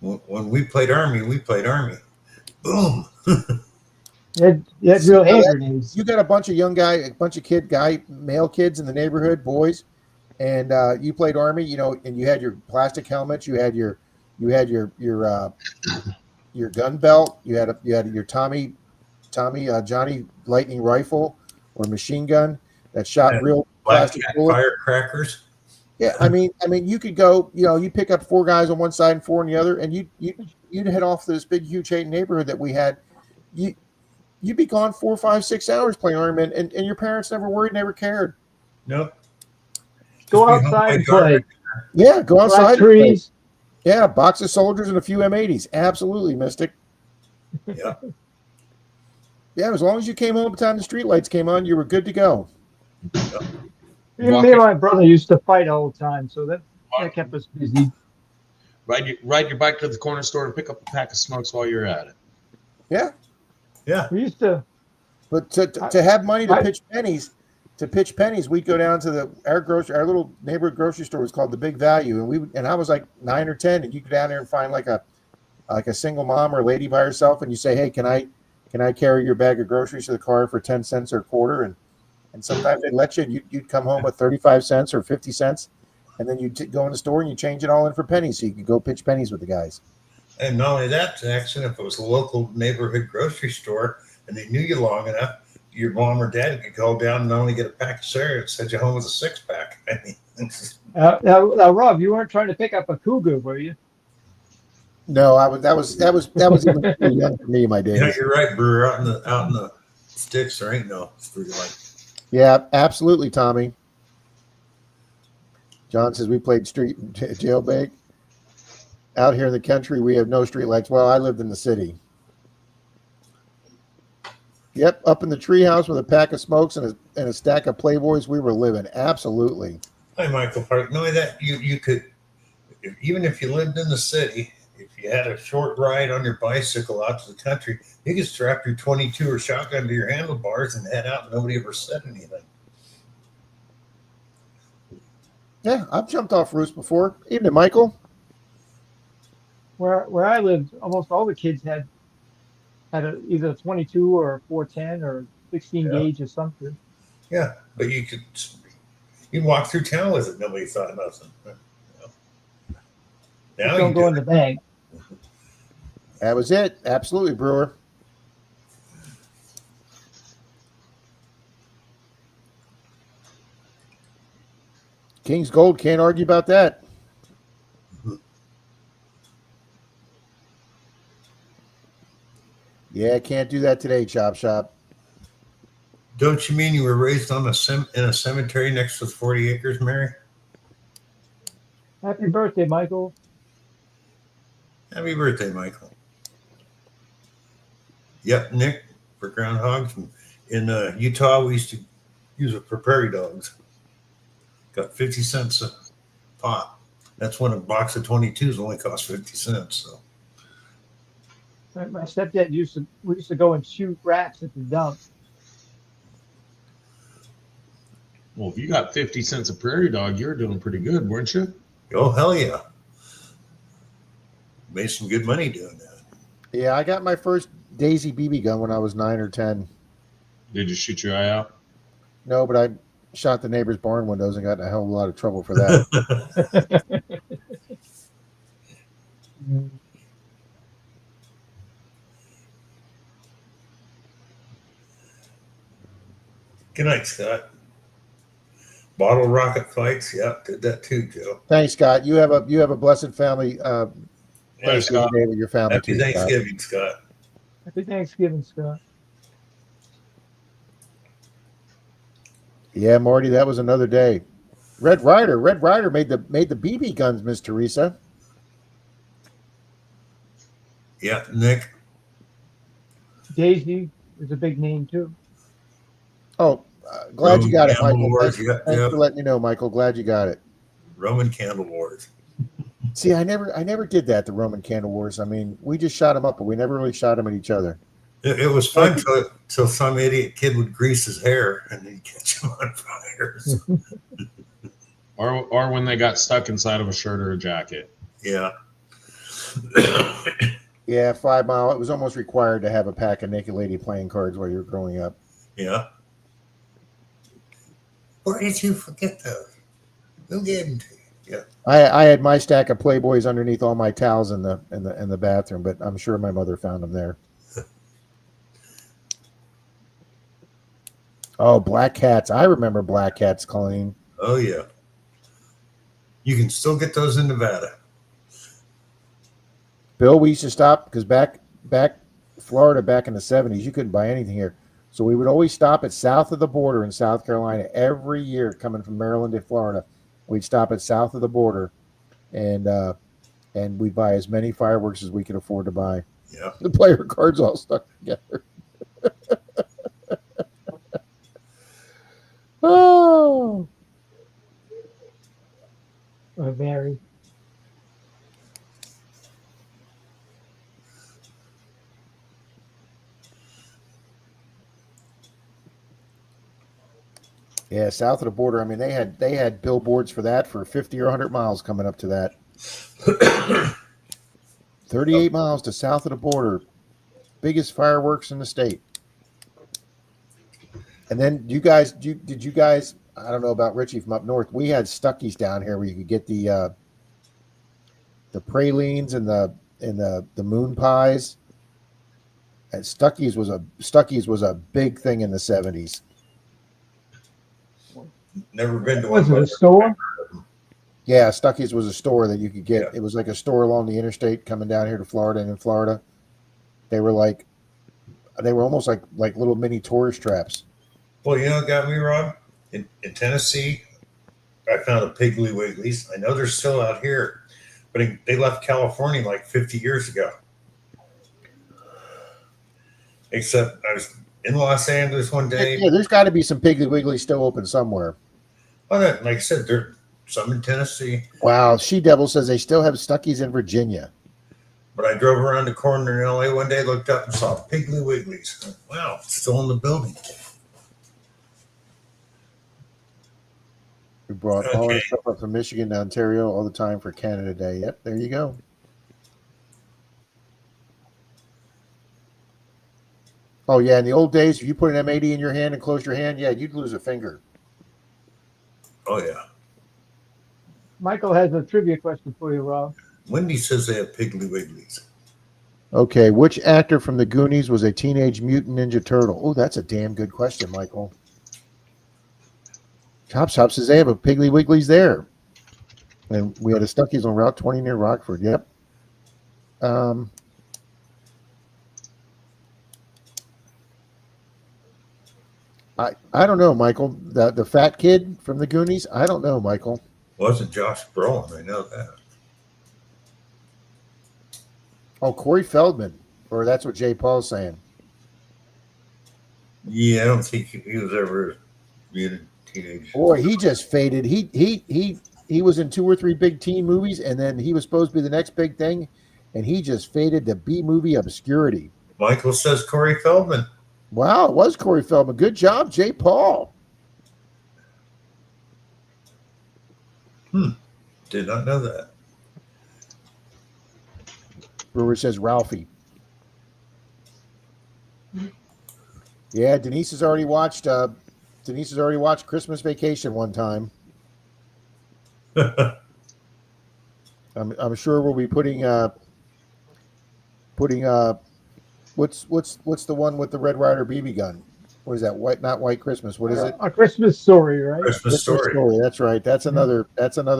When we played Army, Boom. You had real hand grenades. You got a bunch of male kids in the neighborhood, boys, and you played Army, and you had your plastic helmets, you had your gun belt, you had your Tommy Johnny Lightning rifle or machine gun that shot real plastic bullets. Firecrackers. Yeah, I mean, you could go, you pick up 4 guys on one side and 4 on the other, and you'd head off to this big, huge neighborhood that we had. You'd be gone 4, 5, 6 hours playing Army, and your parents never worried, never cared. Nope. Go outside and play. Yeah, go outside. Black trees. Yeah, box of soldiers and a few M80s. Absolutely, Mystic. Yeah. Yeah, as long as you came home by the time the streetlights came on, you were good to go. Me and my brother used to fight all the time, so that kept us busy. Ride your bike to the corner store and pick up a pack of smokes while you're at it. Yeah. Yeah. We used to. But to have money to pitch pennies, we'd go down to our little neighborhood grocery store was called the Big Value, and I was like 9 or 10, and you go down there and find like a single mom or a lady by herself, and you say, hey, can I carry your bag of groceries to the car for 10 cents or a quarter? And and sometimes they'd let you. You'd come home with 35 cents or 50 cents, and then you'd go in the store and you change it all in for pennies, so you could go pitch pennies with the guys. And not only that, Jackson, if it was a local neighborhood grocery store and they knew you long enough, your mom or dad could call down and not only get a pack of cigarettes, send you home with a 6-pack. I mean, Now, Rob, you weren't trying to pick up a cougar, were you? No, that was even too young for me, my days. yeah, you're right, Brewer. Out in the sticks, there ain't no street light. Yeah, absolutely, Tommy. John says we played street jailbait. Out here in the country, we have no street lights. Well, I lived in the city. Yep, up in the treehouse with a pack of smokes and a stack of Playboys, we were living. Absolutely. Hi, Michael Park. Knowing that you could, even if you lived in the city, if you had a short ride on your bicycle out to the country, you could strap your 22 or shotgun to your handlebars and head out and nobody ever said anything. Yeah, I've jumped off roofs before. Evening, Michael. Where I lived, almost all the kids had either a 22 or a 410 or 16 Yeah. gauge or something. Yeah, but you'd walk through town with it. Nobody thought nothing. Now Don't you go in the bank. That was it. Absolutely, Brewer. King's Gold, can't argue about that. Yeah, can't do that today, Chop Shop. Don't you mean you were raised on in a cemetery next to 40 acres, Mary? Happy birthday, Michael. Happy birthday, Michael. Yep, Nick, for groundhogs. In Utah, we used to use it for prairie dogs. Got 50 cents a pot. That's when a box of 22s only cost 50 cents. So My stepdad we used to go and shoot rats at the dump. Well, if you got 50 cents a prairie dog, you're doing pretty good, weren't you? oh hell yeah. Made some good money doing that. Yeah, I got my first Daisy BB gun when I was 9 or 10. Did you shoot your eye out? No, but I shot the neighbor's barn windows and got in a hell of a lot of trouble for that. Good night, Scott. Bottle rocket fights. Yep, did that too, Joe. Thanks, Scott. You have a blessed family. Yeah, Blessed Scott. day with your family. Happy too, Scott. Thanksgiving, Scott. Happy Thanksgiving, Scott. Yeah, Marty, that was another day. Red Ryder made the BB guns, Miss Teresa. Yeah, Nick. Daisy is a big name too. Oh, glad you got it, Roman Michael. Candle Wars, Thanks yeah. for letting me know, Michael. Glad you got it. Roman Candle Wars. See, I never did that. The Roman Candle Wars. I mean, we just shot them up, but we never really shot them at each other. It was fun till some idiot kid would grease his hair and then catch him on fire. So, Or when they got stuck inside of a shirt or a jacket. yeah. Yeah, 5 Mile. It was almost required to have a pack of Naked Lady playing cards while you were growing up. Yeah. Where did you forget those? Who gave them to you? Yeah. I had my stack of Playboys underneath all my towels in the bathroom, but I'm sure my mother found them there. Oh, Black Cats. I remember Black Cats, Colleen. Oh yeah. You can still get those in Nevada. Bill, we used to stop because back Florida back in the 70s, you couldn't buy anything here. So we would always stop at south of the border in South Carolina every year coming from Maryland to Florida. We'd stop at south of the border and we'd buy as many fireworks as we could afford to buy. Yeah. The player cards all stuck together. Oh. Mary. Yeah, south of the border. I mean, they had billboards for that for 50 or 100 miles coming up to that. 38 miles to south of the border. Biggest fireworks in the state. And then you guys, did you guys? I don't know about Richie from up north. We had Stuckey's down here where you could get the pralines and the moon pies. And Stuckey's was a big thing in the 70s. Never been to Was one. it a store? Yeah, Stuckey's was a store that you could get. Yeah. It was like a store along the interstate coming down here to Florida, and in Florida, they were almost like little mini tourist traps. Well, you know what got me, Rob? In Tennessee, I found a Piggly Wiggly's. I know they're still out here, but they left California like 50 years ago. Except I was in Los Angeles one day. Yeah, there's got to be some Piggly Wiggly still open somewhere. Well, like I said, there's some in Tennessee. Wow, She Devil says they still have Stuckey's in Virginia. But I drove around the corner in LA one day, looked up and saw Piggly Wiggly's. Wow, it's still in the building. We brought all our Okay. stuff up from Michigan to Ontario all the time for Canada Day. Yep, there you go. Oh, yeah, in the old days, if you put an M80 in your hand and closed your hand, yeah, you'd lose a finger. Oh, yeah. Michael has a trivia question for you, Rob. Wendy says they have Piggly Wiggly's. Okay, which actor from the Goonies was a Teenage Mutant Ninja Turtle? Oh, that's a damn good question, Michael. Chop Shop says they have a Piggly Wiggly's there. And we had a Stuckey's on Route 20 near Rockford. Yep. I don't know, Michael. The fat kid from the Goonies? I don't know, Michael. Wasn't Josh Brolin, I know that. Oh, Corey Feldman. Or that's what Jay Paul's saying. Yeah, I don't think he was ever mutant teenage. Boy, he just faded. He was in 2 or 3 big teen movies, and then he was supposed to be the next big thing, and he just faded to B-movie obscurity. Michael says Corey Feldman. Wow, it was Corey Feldman. Good job, Jay Paul. Did not know that. Brewer says Ralphie. Yeah, Denise has already watched Christmas Vacation one time. I'm sure we'll be putting what's the one with the Red Ryder BB gun? What is that? Not White Christmas. What is it? A Christmas Story, right? Christmas Story. That's right. That's another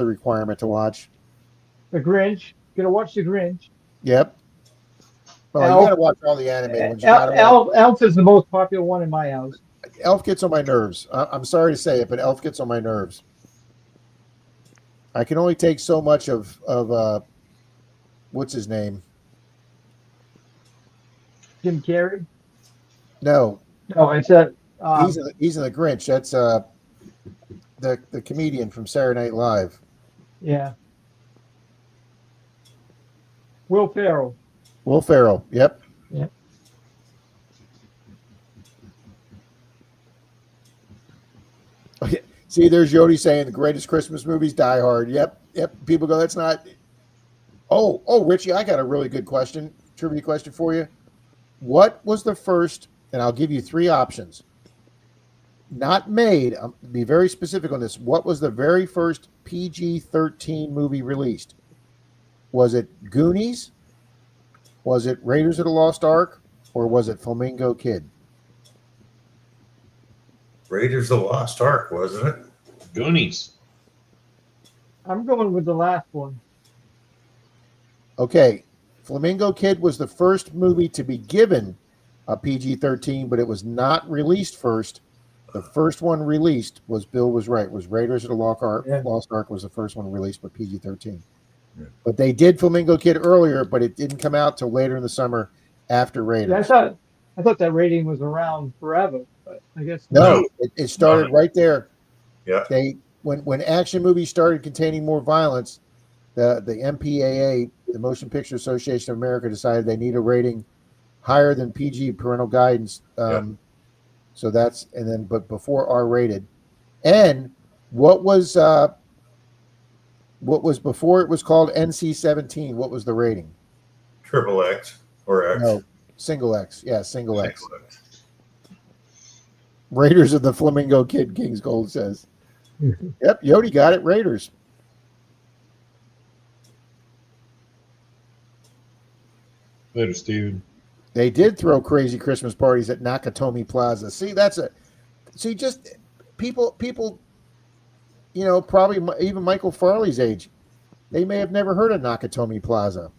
requirement to watch. The Grinch. Gonna watch The Grinch. Yep. Well, Elf. you gotta watch all the animated ones. You gotta watch- Elf is the most popular one in my house. Elf gets on my nerves. I'm sorry to say it, but Elf gets on my nerves. I can only take so much of what's his name? Jim Carrey. No, No, it's a. he's in the Grinch. That's the comedian from Saturday Night Live. Yeah. Will Ferrell. Will Ferrell. Yep. Yep. Okay. See, there's Jody saying the greatest Christmas movies, Die Hard. Yep. People go, that's not. Oh, Richie, I got a really good trivia question for you. What was the first? And I'll give you 3 options. Not made. Be very specific on this. What was the very first PG-13 movie released? Was it Goonies? Was it Raiders of the Lost Ark? Or was it Flamingo Kid? Raiders of the Lost Ark, wasn't it? Goonies. I'm going with the last one. Okay. Flamingo Kid was the first movie to be given a PG-13, but it was not released first. The first one released was Bill was right. Was Raiders of the Lost Ark. Yeah. Lost Ark was the first one released, but PG-13. Yeah. But they did Flamingo Kid earlier, but it didn't come out till later in the summer after Raiders. Yeah, I thought that rating was around forever, but I guess No, it started right there. Yeah. When action movies started containing more violence, the MPAA, the Motion Picture Association of America, decided they need a rating higher than PG, parental guidance. So that's but before R-rated. And what was before it was called NC-17? What was the rating? Triple X or X. No, single X. Yeah, single X. Raiders of the Flamingo Kid, King's Gold says. Yep, Yodi got it. Raiders. Later, Steven. They did throw crazy Christmas parties at Nakatomi Plaza. See, just people, you know, probably even Michael Farley's age, they may have never heard of Nakatomi Plaza.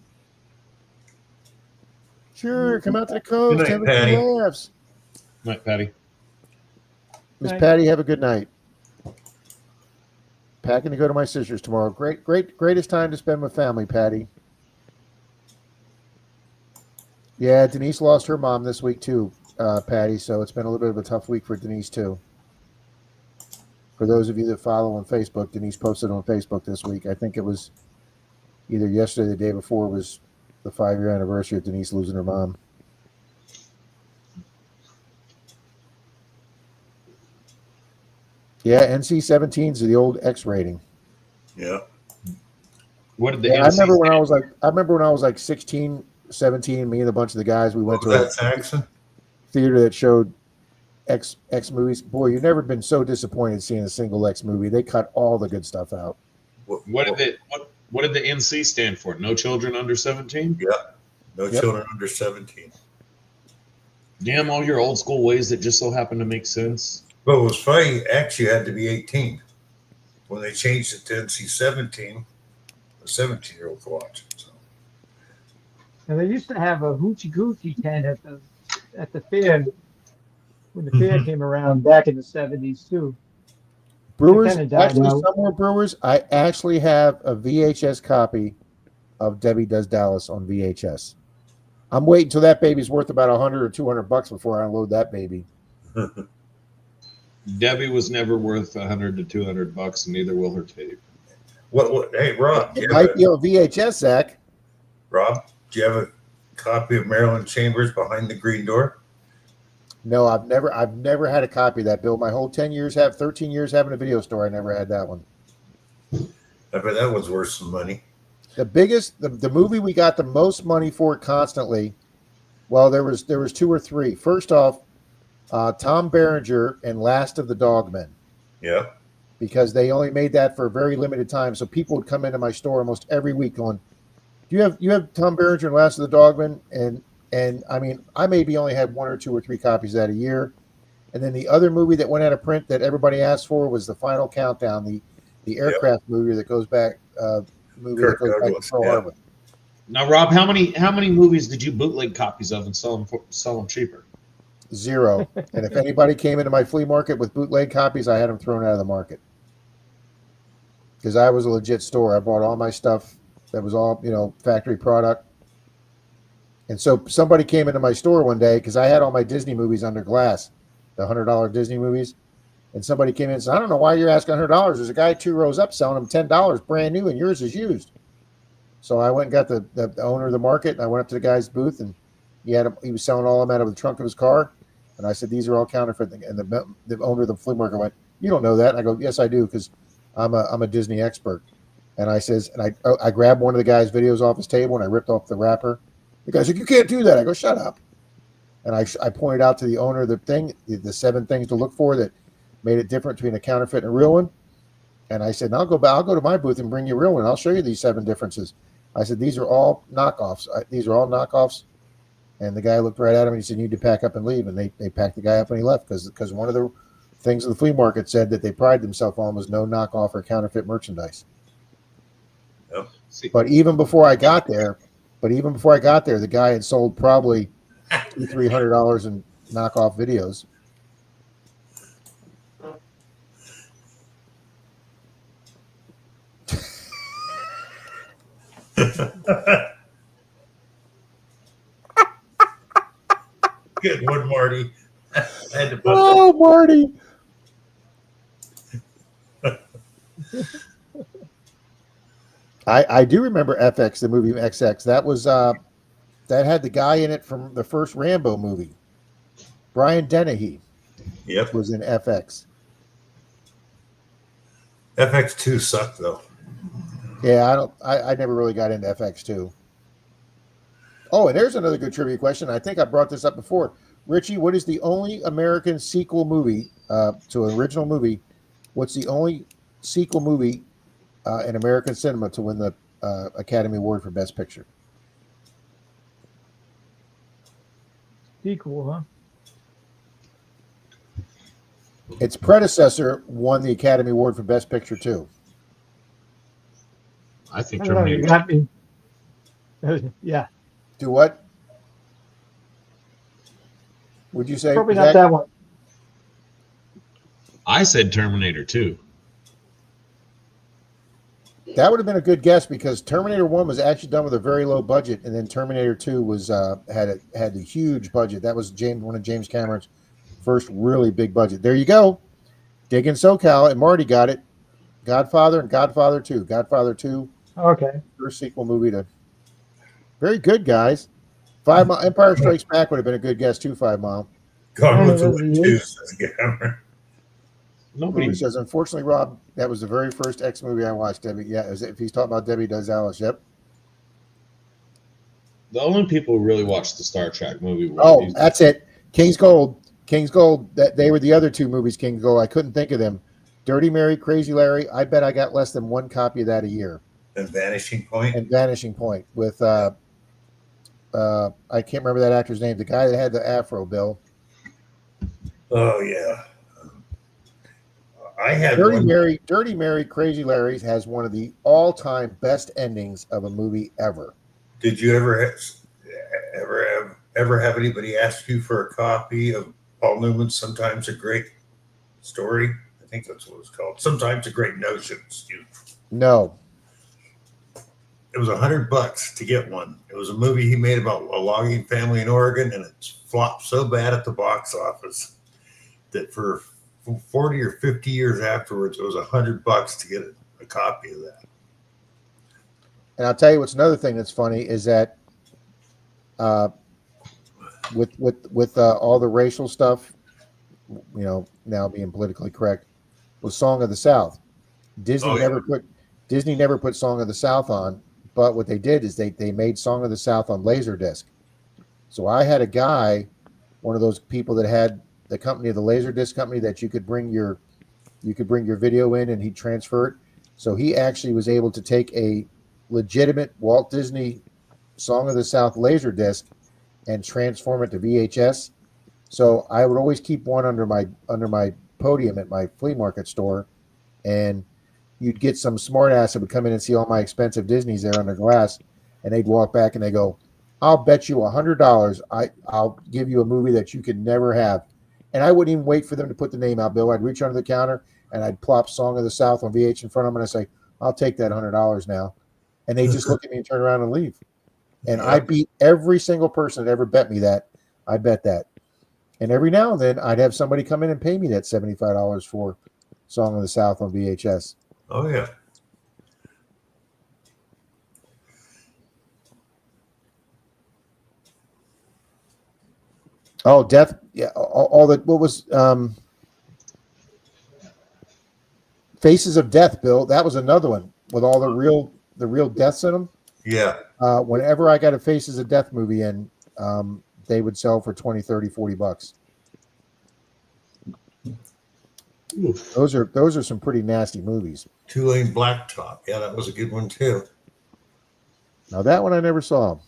Sure, come out to the coast, Good night, have a Patty. few laughs. Night, Patty. Miss Night. Patty, have a good night. Packing to go to my sister's tomorrow. Greatest time to spend with family, Patty. Yeah, Denise lost her mom this week too, Patty. So it's been a little bit of a tough week for Denise too. For those of you that follow on Facebook, Denise posted on Facebook this week. I think it was either yesterday or the day before was the 5-year anniversary of Denise losing her mom. Yeah, NC-17s are the old X rating. Yeah. What did the Yeah, I remember when NC I was like 16, 17, me and a bunch of the guys, we went What to a was that, Saxon? theater that showed X movies. Boy, you've never been so disappointed seeing a single X movie. They cut all the good stuff out. What did the NC stand for? No children under 17? Yeah. No Yep. children under 17. Damn, all your old school ways that just so happen to make sense. But it was funny, actually had to be 18. When they changed it to NC-17, a 17-year-old could watch it. So. And they used to have a hoochie coochie tent at the fair when the fair came around back in the 70s too. Brewers, kinda died actually, out. somewhere Brewers, I actually have a VHS copy of Debbie Does Dallas on VHS. I'm waiting till that baby's worth about $100 or $200 before I unload that baby. Debbie was never worth $100 to $200, and neither will her tape. What? Hey, Rob, do It you have might be on VHS, Zach. Rob, do you have a copy of Marilyn Chambers Behind the Green Door? No, I've never had a copy of that, Bill. My whole 13 years having a video store, I never had that one. I bet that was worth some money. The movie we got the most money for constantly, well, there was 2 or 3. First off, Tom Berenger and Last of the Dogmen, Yeah. because they only made that for a very limited time. So people would come into my store almost every week going, "Do you have Tom Berenger and Last of the Dogmen?" And I mean, I maybe only had 1 or 2 or 3 copies of that a year. And then the other movie that went out of print that everybody asked for was The Final Countdown, the aircraft movie that goes back to Douglas, Pearl yeah. Harbor. Now, Rob, how many movies did you bootleg copies of and sell them cheaper? 0. And if anybody came into my flea market with bootleg copies, I had them thrown out of the market. Because I was a legit store. I bought all my stuff that was all, factory product. And so somebody came into my store one day because I had all my Disney movies under glass, the $100 Disney movies. And somebody came in and said, "I don't know why you're asking $100. There's a guy 2 rows up selling them $10 brand new and yours is used." So I went and got the owner of the market, and I went up to the guy's booth, and he was selling all of them out of the trunk of his car. And I said, "These are all counterfeit." And the owner of the flea market went, "You don't know that?" And I go, "Yes, I do, because I'm a Disney expert." And I says, and I grabbed one of the guy's videos off his table and I ripped off the wrapper. The guy said, "You can't do that." I go, "Shut up." And I pointed out to the owner of the thing, the 7 things to look for that made it different between a counterfeit and a real one. And I said, "I'll go to my booth and bring you a real one. I'll show you these 7 differences." I said, "These are all knockoffs. These are all knockoffs." And the guy looked right at him and he said, "You need to pack up and leave." And they packed the guy up and he left because one of the things of the flea market said that they pride themselves on was no knockoff or counterfeit merchandise. Yep. But even before I got there, the guy had sold probably $200-300 in knockoff videos. Good one, Marty. I had to put Oh, Marty. I do remember FX, the movie XX. That was that had the guy in it from the first Rambo movie. Brian Dennehy Yep. was in FX. FX2 sucked though. Yeah, I never really got into FX2. Oh, and there's another good trivia question. I think I brought this up before. Richie, what is the only American sequel movie to an original movie? What's the only sequel movie in American cinema to win the Academy Award for Best Picture? Sequel, huh? Its predecessor won the Academy Award for Best Picture too. I think I don't know, you Terminator. got me. Yeah, Do what? Would you say? probably not Zach? that one. I said Terminator 2. That would have been a good guess because Terminator 1 was actually done with a very low budget, and then Terminator 2 was had a huge budget. That was one of James Cameron's first really big budget. There you go. Digging SoCal, and Marty got it. Godfather and Godfather 2. Godfather 2, Okay. first sequel movie to. Very good, guys. 5 Mile Empire Strikes Back would have been a good guess too. 5 Mile. Gone with the Oh, Wind yeah. too, says Cameron. Nobody. He says, unfortunately, Rob, that was the very first X movie I watched. Debbie, yeah, if he's talking about Debbie Does Alice, yep. The only people who really watched the Star Trek movie were Oh, these- that's it. King's Gold. King's Gold. That they were the other two movies. King's Gold. I couldn't think of them. Dirty Mary, Crazy Larry. I bet I got less than one copy of that a year. And Vanishing Point. And Vanishing Point with I can't remember that actor's name. The guy that had the afro, Bill. Oh yeah. I had Dirty one. Mary, Crazy Larry has one of the all-time best endings of a movie ever. Did you ever have anybody ask you for a copy of Paul Newman's Sometimes a Great Story? I think that's what it's called. Sometimes a Great Notion. Excuse me. No. It was $100 to get one. It was a movie he made about a logging family in Oregon, and it flopped so bad at the box office that for 40 or 50 years afterwards, it was $100 to get a copy of that. And I'll tell you what's another thing that's funny is that with all the racial stuff, you know, now being politically correct, was Song of the South. Disney Oh, yeah. never put Song of the South on, but what they did is they made Song of the South on Laserdisc. So I had a guy, one of those people that had the company, the Laserdisc company, that you could bring your video in and he'd transfer it. So he actually was able to take a legitimate Walt Disney Song of the South Laserdisc and transform it to VHS. So I would always keep one under my podium at my flea market store, and you'd get some smart ass that would come in and see all my expensive Disneys there under glass, and they'd walk back and they go, "I'll bet you $100 I'll give you a movie that you could never have." And I wouldn't even wait for them to put the name out, Bill. I'd reach under the counter and I'd plop Song of the South on VH in front of them and I'd say, "I'll take that $100 now." And they just look at me and turn around and leave. And I beat every single person that ever bet me that. I bet that. And every now and then I'd have somebody come in and pay me that $75 for Song of the South on VHS. Oh yeah. Oh, Death. Yeah. All the, what was, Faces of Death, Bill. That was another one with all the real deaths in them. Yeah. Whenever I got a Faces of Death movie in, they would sell for 20, 30, 40 bucks. Oof. Those are some pretty nasty movies. Two-Lane Blacktop. Yeah, that was a good one too. Now that one I never saw.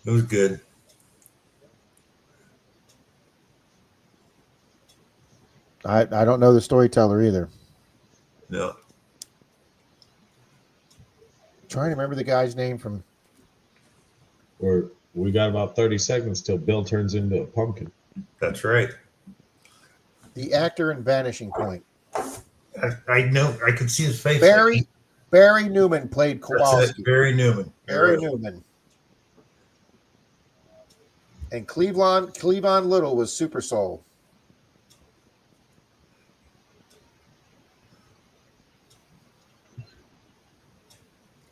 It was good. I don't know the storyteller either. No. Trying to remember the guy's name from. We got about 30 seconds till Bill turns into a pumpkin. That's right. The actor in Vanishing Point. I know. I could see his face. Barry Newman played That's it, Kowalski. Barry Newman. Barry Newman. And Cleavon Little was Super Soul.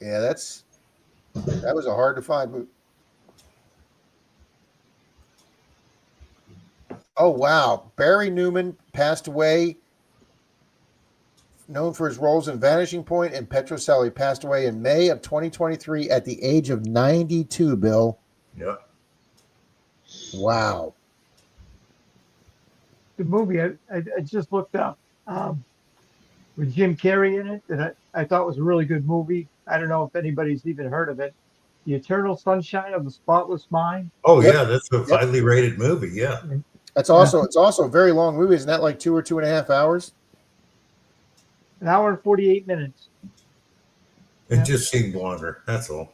Yeah, that was a hard to find movie. Oh wow, Barry Newman passed away. Known for his roles in Vanishing Point and Petrocelli, passed away in May of 2023 at the age of 92. Bill, Yeah. wow. the movie I just looked up with Jim Carrey in it that I thought was a really good movie. I don't know if anybody's even heard of it. The Eternal Sunshine of the Spotless Mind. Oh Yep. yeah, that's a Yep. highly rated movie. Yeah, It's also a very long movie. Isn't that like 2 or 2.5 hours? An hour and 48 minutes. it Yeah. just seemed longer. That's all.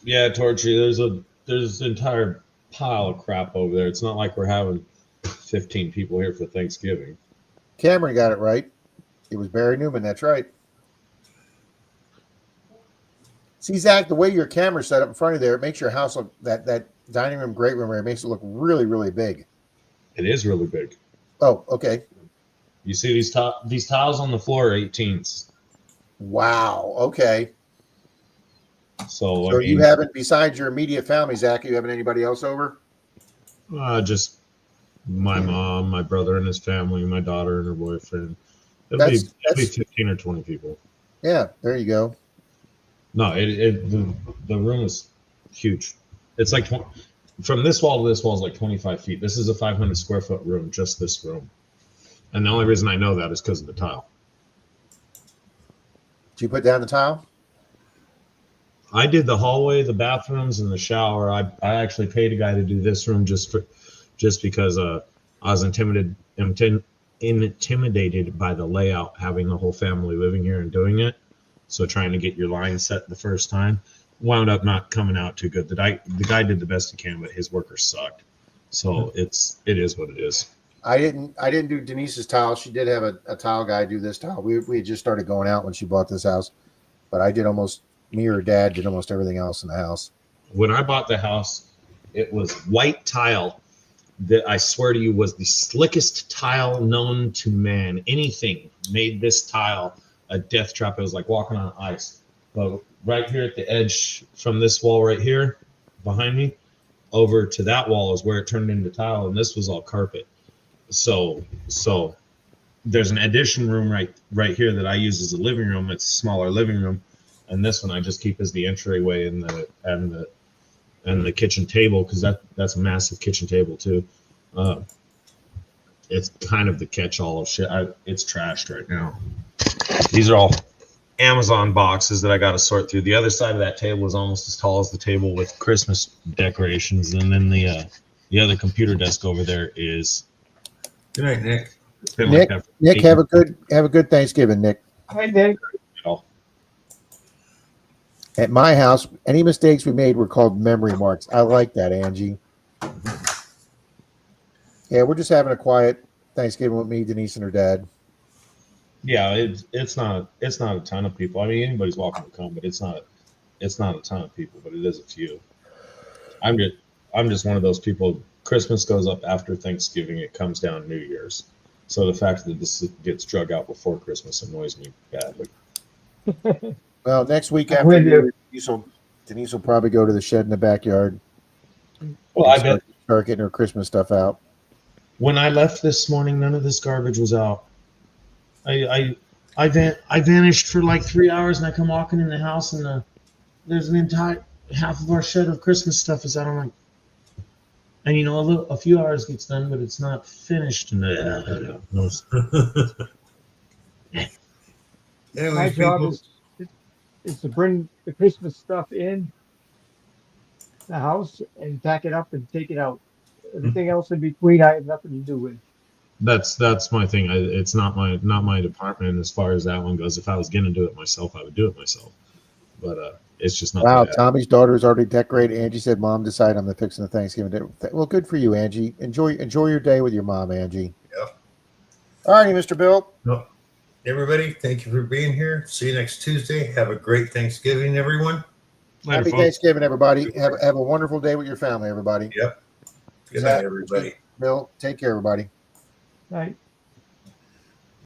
Yeah, Torchy, there's an entire pile of crap over there. It's not like we're having 15 people here for Thanksgiving. Cameron got it right. It was Barry Newman. That's right. See, Zach, the way your camera's set up in front of there, it makes your house look that dining room, great room area makes it look really, really big. It is really big. Oh, okay. You see these tiles on the floor are 18s. Wow. Okay. So, So I mean, you haven't, besides your immediate family, Zach, you haven't anybody else over? just my mom, my brother and his family, my daughter and her boyfriend. It'll That's- be that's- 15 or 20 people. Yeah. There you go. No, the room is huge. It's like from this wall to this wall is like 25 feet. This is a 500 square foot room, just this room. And the only reason I know that is because of the tile. Did you put down the tile? I did the hallway, the bathrooms, and the shower. I actually paid a guy to do this room just because I was intimidated by the layout, having the whole family living here and doing it. So trying to get your line set the first time wound up not coming out too good. The guy did the best he can, but his workers sucked. So it is what it is. I didn't do Denise's tile. She did have a tile guy do this tile. We had just started going out when she bought this house, but I did me or Dad did almost everything else in the house. When I bought the house, it was white tile that I swear to you was the slickest tile known to man. Anything made this tile a death trap. It was like walking on ice. But right here at the edge from this wall right here behind me over to that wall is where it turned into tile, and this was all carpet. So there's an addition room right here that I use as a living room. It's a smaller living room, and this one I just keep as the entryway and the kitchen table, because that's a massive kitchen table too. It's kind of the catch-all of shit. It's trashed right now. These are all Amazon boxes that I got to sort through. The other side of that table is almost as tall as the table with Christmas decorations, and then the other computer desk over there is. Good night, Nick. been like that for Nick, 8 have a good Thanksgiving, Nick. Hi, Nick. years. At my house, any mistakes we made were called memory marks. I like that, Angie. Yeah, we're just having a quiet Thanksgiving with me, Denise, and her dad. Yeah, it's not a ton of people. I mean, anybody's welcome to come, but it's not a ton of people, but it is a few. I'm just one of those people. Christmas goes up after Thanksgiving. It comes down New Year's. So the fact that this gets drug out before Christmas annoys me badly. Well, next week I'm after with you. Denise will probably go to the shed in the backyard. Well, I bet Start getting her Christmas stuff out. when I left this morning, none of this garbage was out. I vanished for like 3 hours, and I come walking in the house, and there's an entire half of our shed of Christmas stuff is out. I'm like, and a few hours gets done, but it's not finished. And Anyway, My job people, is to bring the Christmas stuff in the house and pack it up and take it out. Everything else in between, I have nothing to do with. that's my thing. It's not my department as far as that one goes. If I was gonna do it myself, I would do it myself. But it's just not. Wow, that. Tommy's daughter's already decorated. Angie said, "Mom decided I'm fixing the Thanksgiving dinner." Well, good for you, Angie. Enjoy your day with your mom, Angie. Yeah. All righty, Mr. Bill. everybody, thank you for being here. See you next Tuesday. Have a great Thanksgiving, everyone. Later, Happy folks. Thanksgiving, everybody. Have a wonderful day with your family, everybody. Yep. Good night, everybody. Bill, take care, everybody. Right.